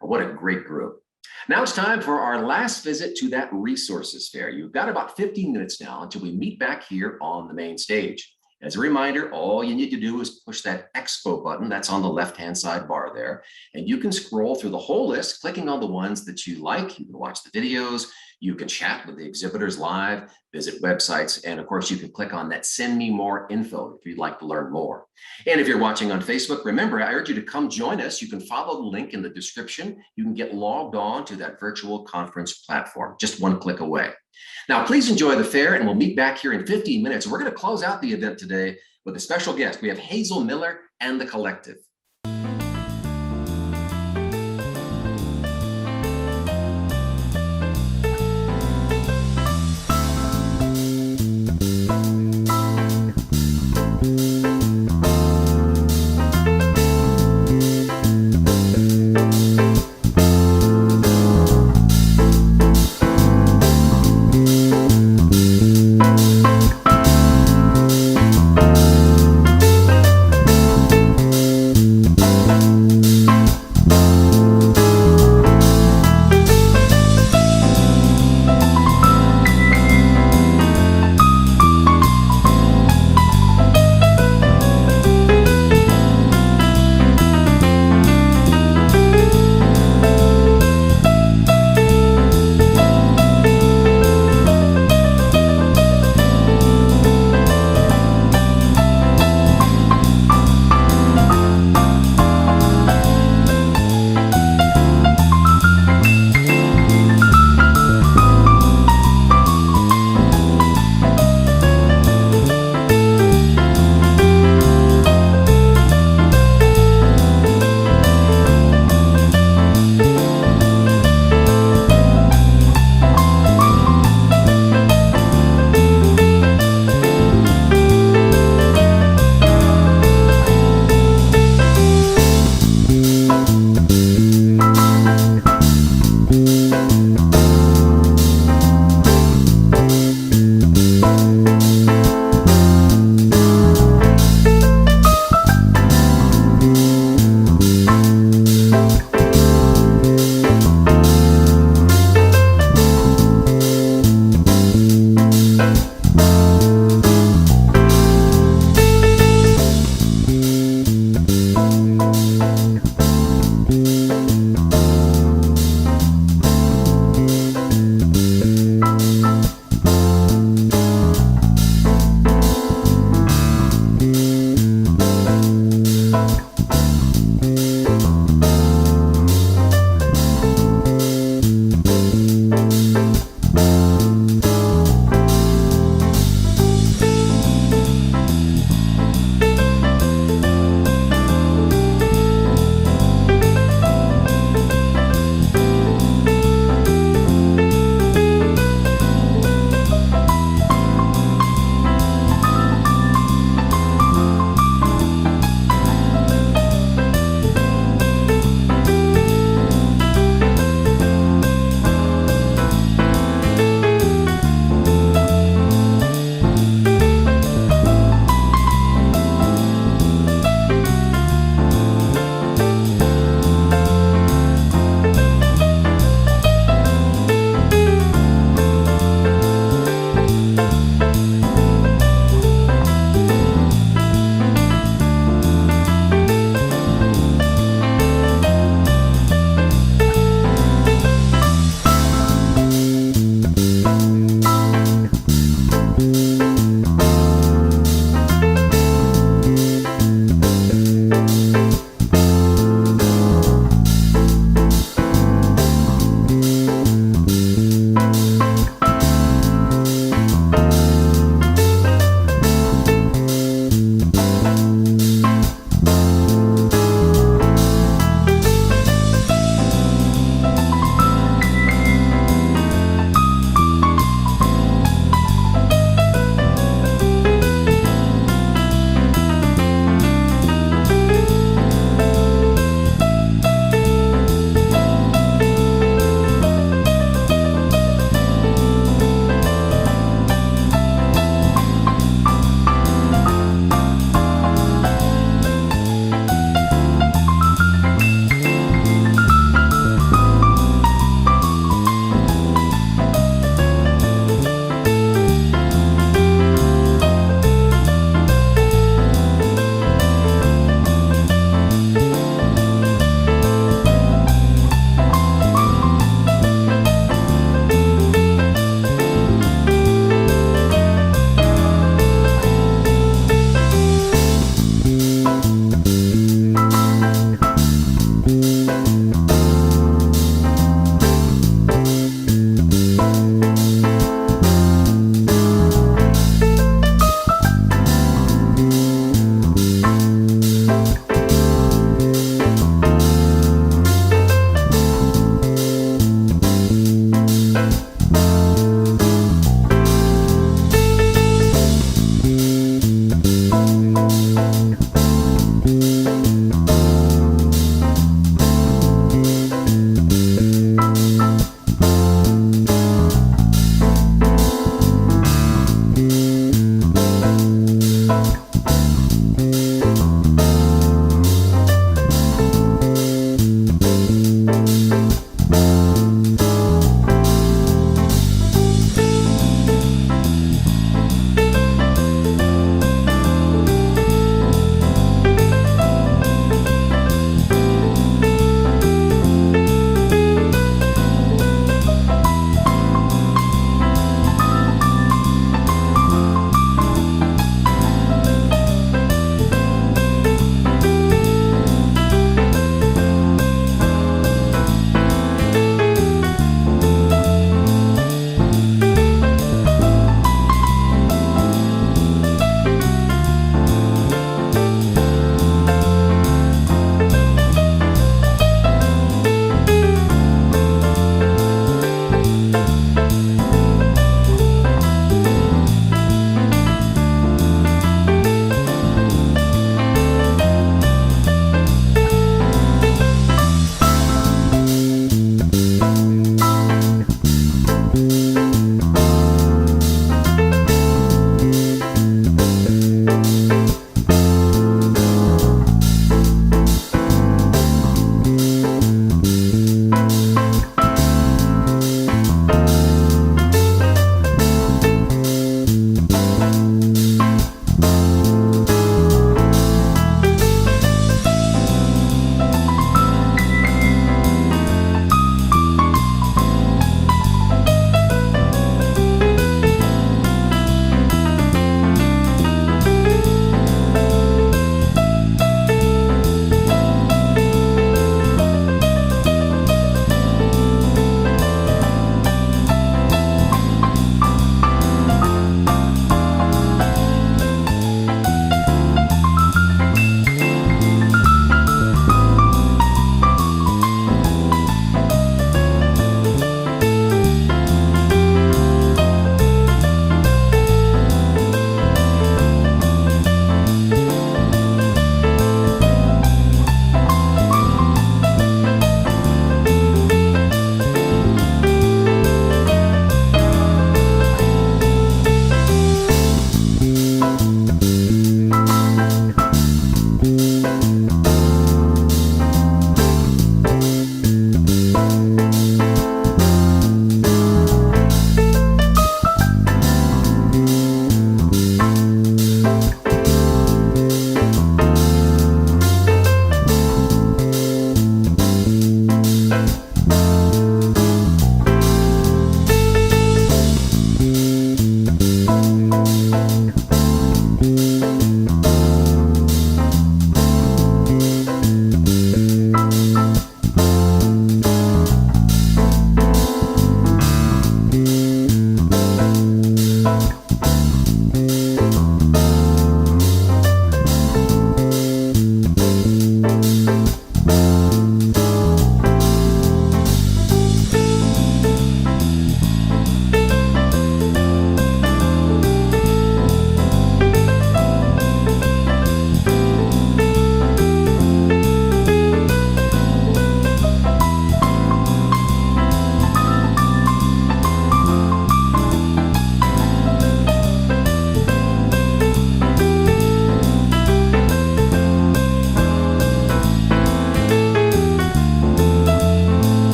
What a great group. Now it's time for our last visit to that resources fair. You've got about 15 minutes now until we meet back here on the main stage. As a reminder, all you need to do is push that Expo button that's on the left-hand side bar there, and you can scroll through the whole list, clicking on the ones that you like. You can watch the videos, you can chat with the exhibitors live, visit websites, and of course, you can click on that Send Me More info if you'd like to learn more. And if you're watching on Facebook, remember, I urge you to come join us. You can follow the link in the description. You can get logged on to that virtual conference platform, just one click away. Now, please enjoy the fair, and we'll meet back here in 15 minutes. We're going to close out the event today with a special guest. We have Hazel Miller and the Collective.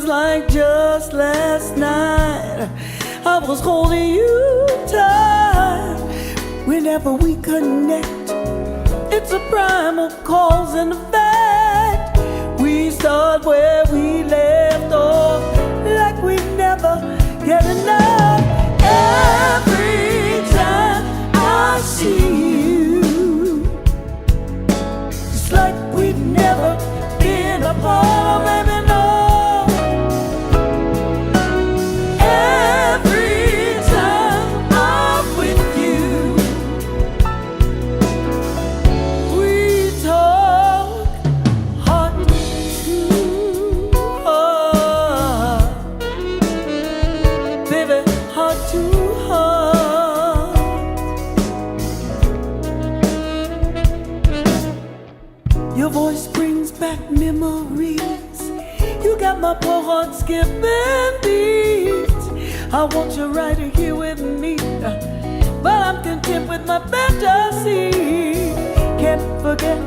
Feels like just last night I was holding you tight. Whenever we connect, it's a primal cause and effect. We start where we left off, like we never get enough. Every time I see you, it's like we've never been apart, baby, no. Every time I'm with you, we talk heart to heart, baby, heart to heart. Your voice brings back memories. You got my poor heart skipping beats. I want you right here with me, but I'm content with my fantasy. Can't forget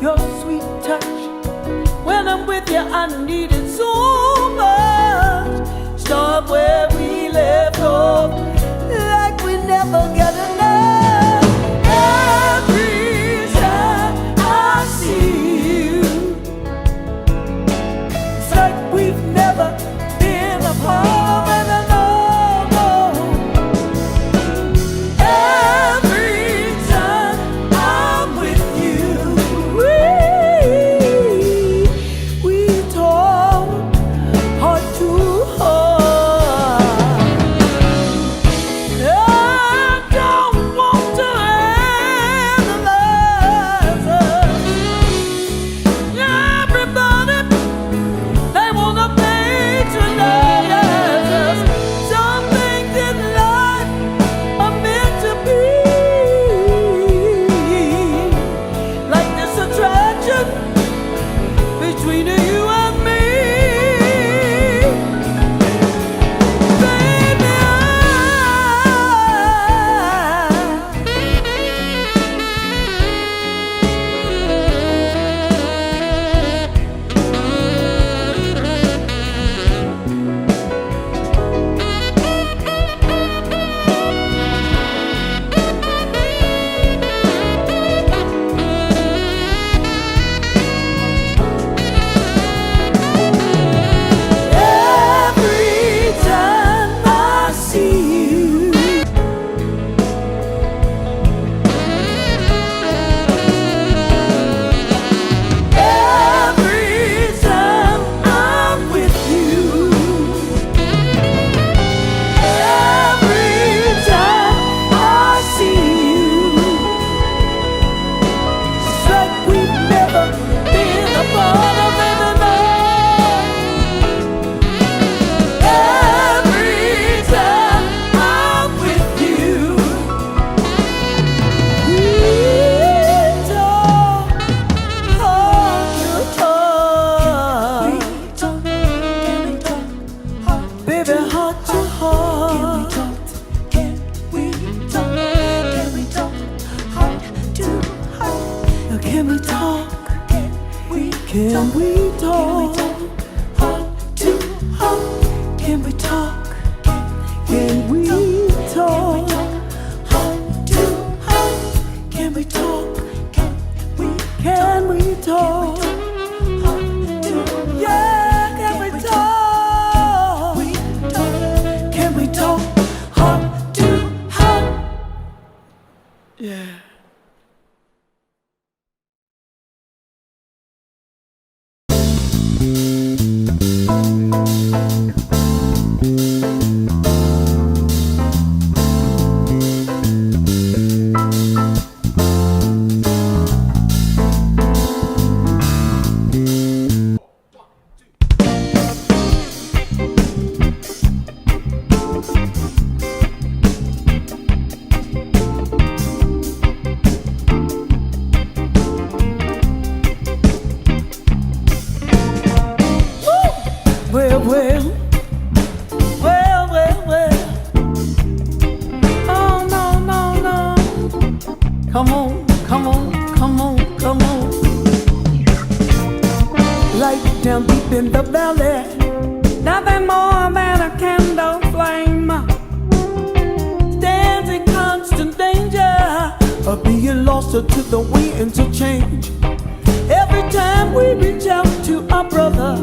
your sweet touch. When I'm with you, I need it so much. Start where we left off, like we never get enough. Every time I see you, it's like we've never been apart, and I know every time I'm with you, we talk heart to heart. I don't want to analyze us. Everybody, they wanna patronize us. Some things in life are meant to be, like this attraction between you and me. Baby, every time I see you, every time I'm with you, every time I see you, it's like we've never been apart, oh baby, no. Every time I'm with you, we talk heart to heart. Baby, heart to heart. Can we talk? Can we talk heart to heart? Can we talk? Can we talk heart to heart? Can we talk? Can we talk heart to heart? Can we talk? Can we talk heart to yeah? Can we talk? Can we talk heart to heart? Yeah. Well, well, well, well, well. Oh, no, no, no. Come on, come on, come on, come on. Light down deep in the valley. nothing more than a candle flame, stands in constant danger of being lost to the winds of change. Every time we reach out to our brother,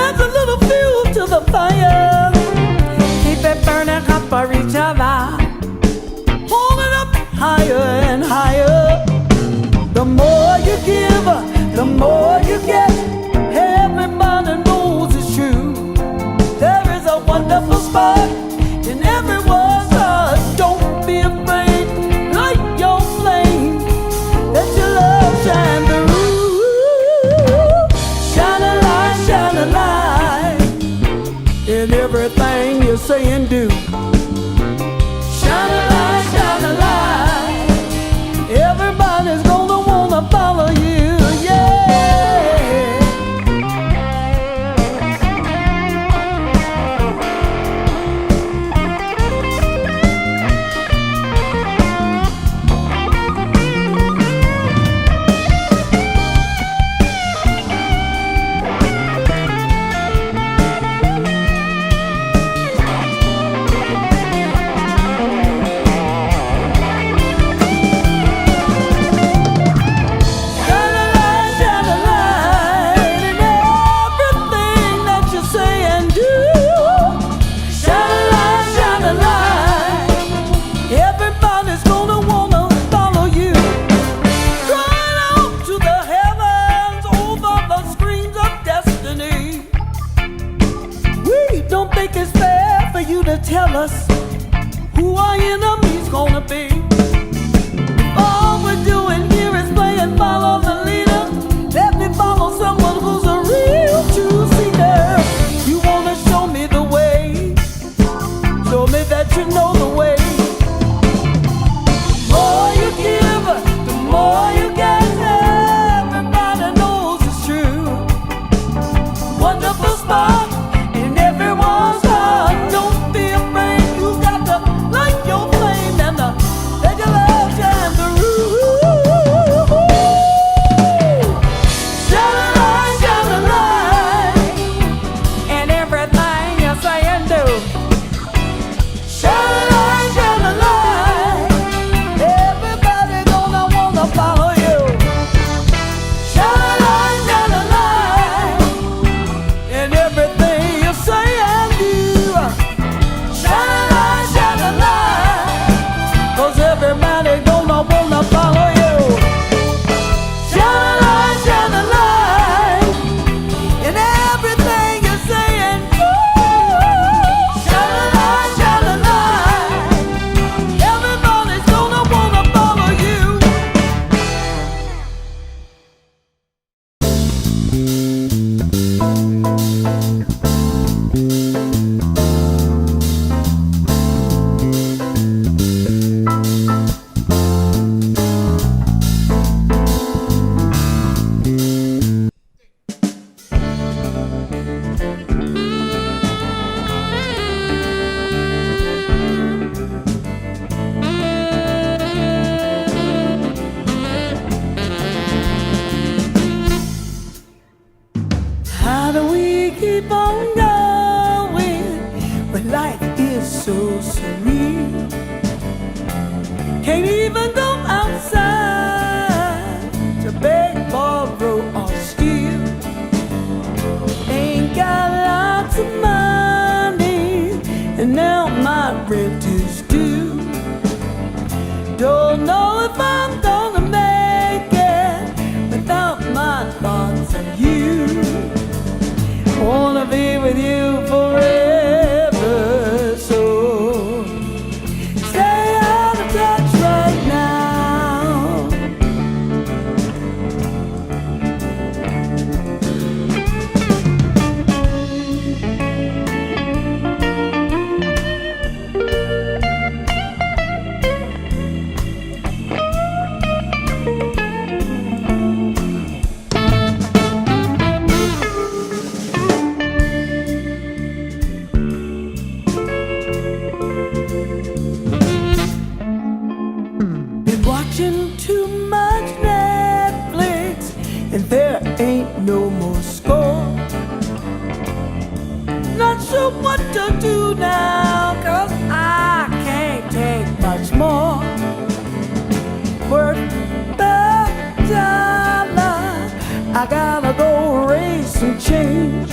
adds a little fuel to the fire. Keep it burning hot for each other, hold it up higher and higher. The more you give, the more you get. Everybody knows it's true. There is a wonderful spark in everyone's heart. Don't be afraid, light your flame, let your love shine through. Shine a light in everything you say and do. Shine a light, everybody's gonna wanna follow you, yeah. Tell us who our enemy's gonna be. All we're doing here is play and follow the leader. Let me follow someone who's a real true seeker. You wanna show me the way, show me that you know the way. The more you give, the more you get. Everybody knows it's true. Wonderful spot in everyone's heart. Don't be afraid, you got to light your flame and let your love shine through. Shine a light in everything you say and do. Shine a light, everybody gonna wanna follow you. Shine a light in everything you say and do. Shine a light, 'cause everybody gonna wanna follow you. Shine a light in everything you say and do. Shine a light, everybody's gonna wanna follow you. How do we keep on going when life is so serene? Can't even go outside to beg, borrow, or steal. Ain't got lots of money, and now my rent is due. Don't know if I'm gonna make it without my thoughts of you. Wanna be with you forever, so stay out of touch right now. not sure what to do now, 'cause I can't take much more. Work the dollar, I gotta go raise some change.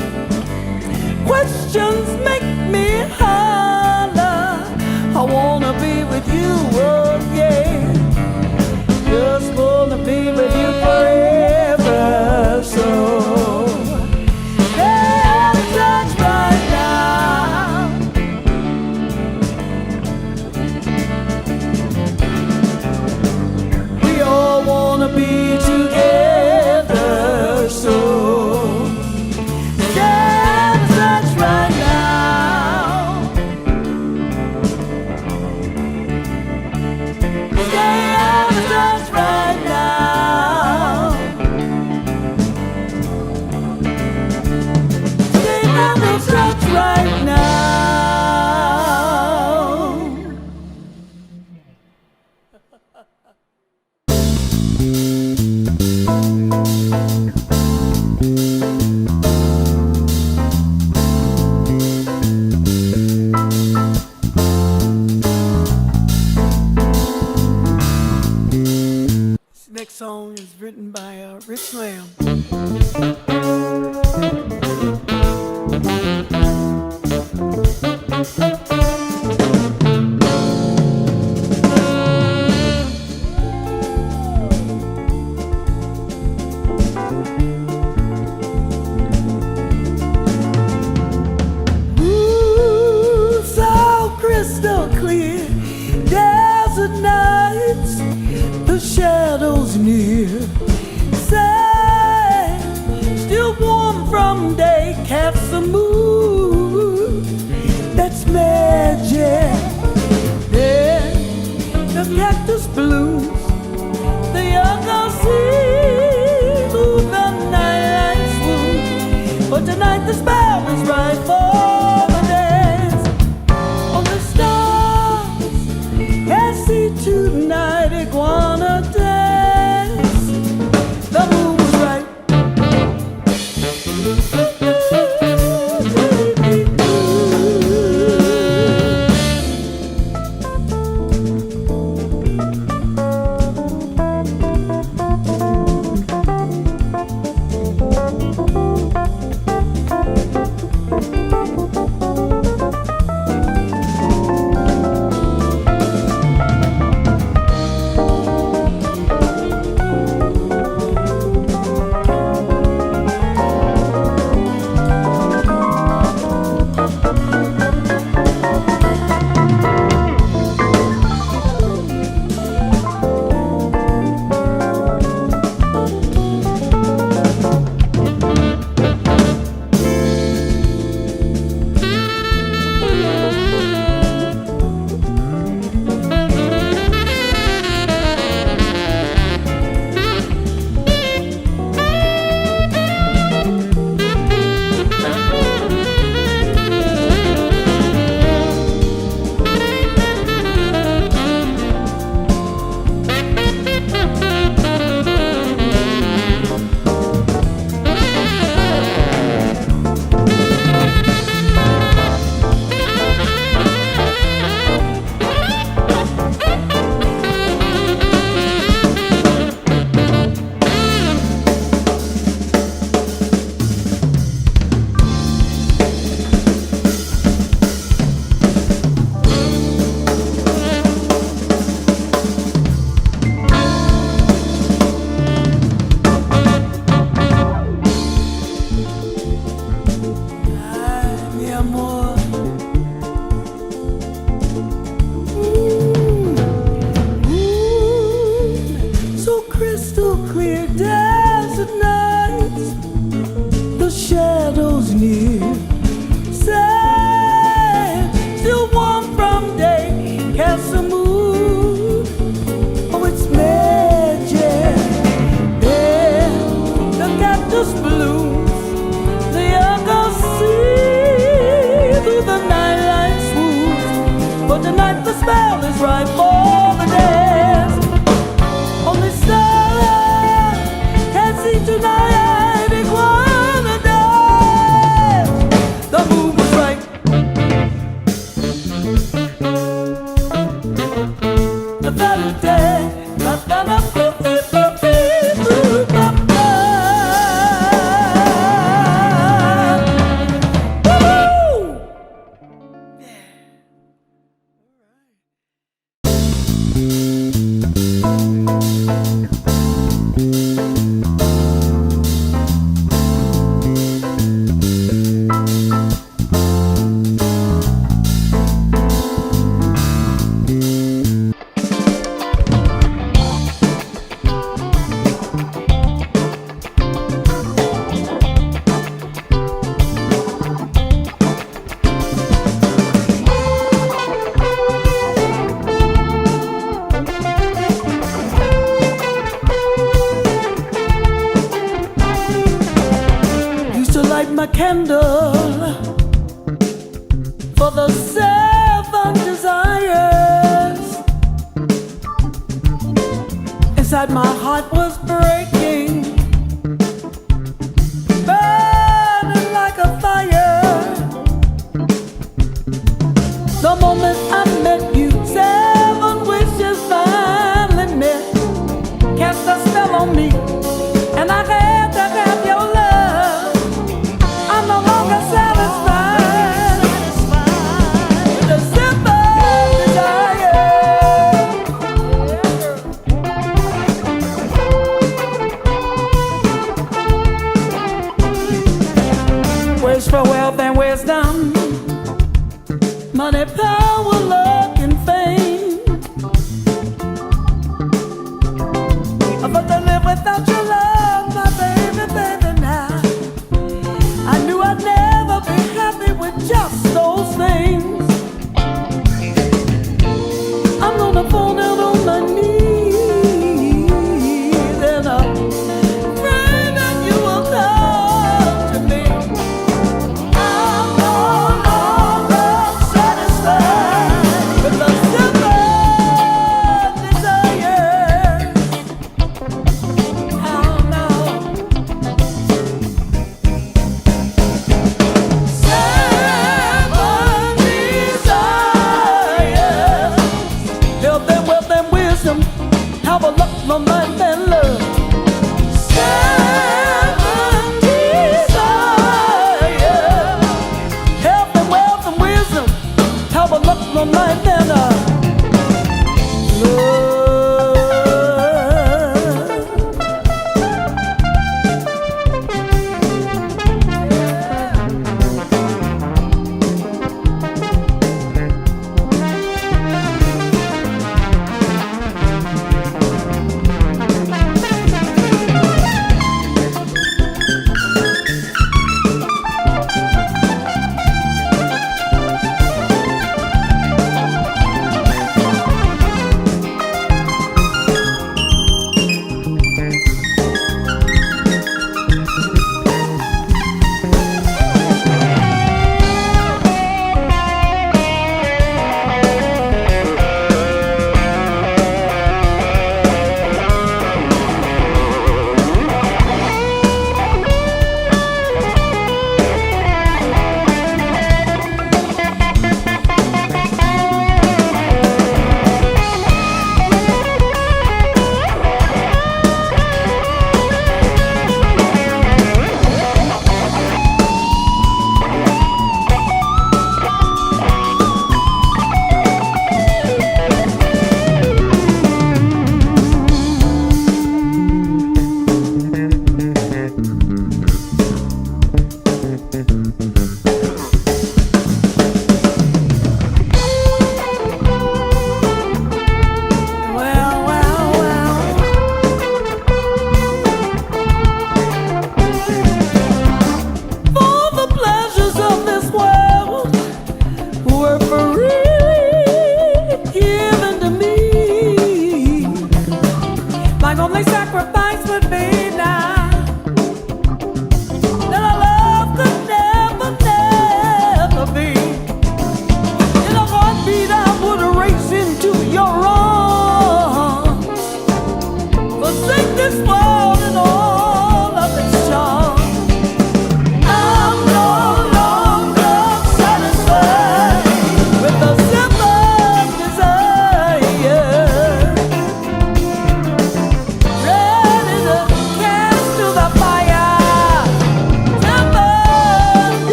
Questions make me holler, I wanna be with you again. Just wanna be with you forever, so let's touch right now. We all wanna be together, so let's touch right now. Stay out of touch right now. Stay out of touch right now. This next song is written by Rich Lamb. Ooh, so crystal clear, desert nights, the shadows near. Sad, still warm from day, cast a mood. That's magic. Then the cactus blooms, the young sea, move the night swoon. But tonight the spell is right for the dance. On the stars, can see tonight iguana dance. The moon was right. blooms, the young are sea for the 7 desires. Inside my heart was breaking, burning like a fire. The moment I met you, 7 wishes finally met, cast a spell on me, and I had to have your love. I'm no longer satisfied with the simple desire. Wish for wealth and wisdom, money, power, luck, and fame. But to live without your love, my baby, baby, now I knew I'd never be happy with just those things. I'm gonna fall down on my knees and pray that you will come to me. I'm no longer satisfied with the simple desire. Oh no. 7 desires, health and wealth and wisdom, have a luck, romance and love. 7 desires, health and wealth and wisdom, have a luck, romance and love.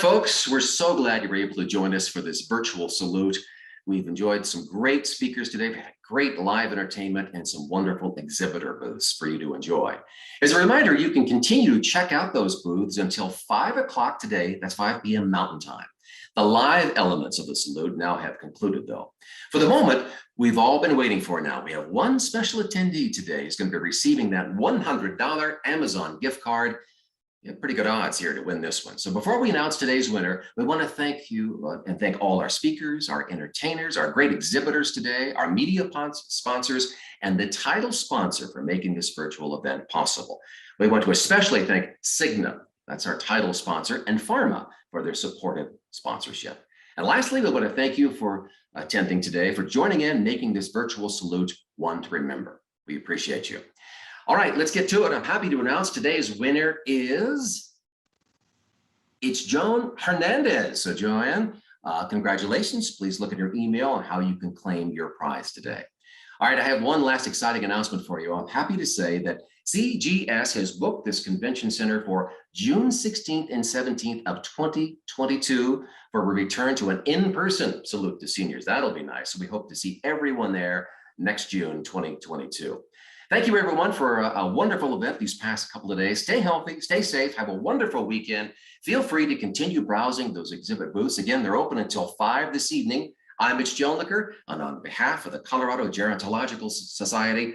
folks, we're so glad you were able to join us for this virtual salute. We've enjoyed some great speakers today. We had great live entertainment and some wonderful exhibitor booths for you to enjoy. As a reminder, you can continue to check out those booths until 5 o'clock today. That's 5 p.m. Mountain Time. The live elements of the salute now have concluded, though. For the moment, we've all been waiting for now. We have one special attendee today who's going to be receiving that $100 Amazon gift card. You have pretty good odds here to win this one. So before we announce today's winner, we want to thank you and thank all our speakers, our entertainers, our great exhibitors today, our media sponsors, and the title sponsor for making this virtual event possible. We want to especially thank Cigna, that's our title sponsor, and Pharma for their supportive sponsorship. And lastly, we want to thank you for attending today, for joining in, making this virtual salute one to remember. We appreciate you. All right, let's get to it. I'm happy to announce today's winner it's Joan Hernandez. So Joanne, congratulations. Please look at your email on how you can claim your prize today. All right, I have one last exciting announcement for you. I'm happy to say that CGS has booked this convention center for June 16th and 17th of 2022 for a return to an in-person salute to seniors. That'll be nice. So we hope to see everyone there next June 2022. Thank you, everyone, for a wonderful event these past couple of days. Stay healthy, stay safe, have a wonderful weekend. Feel free to continue browsing those exhibit booths. Again, they're open until 5 this evening. I'm Mitch Jelniker, and on behalf of the Colorado Gerontological Society,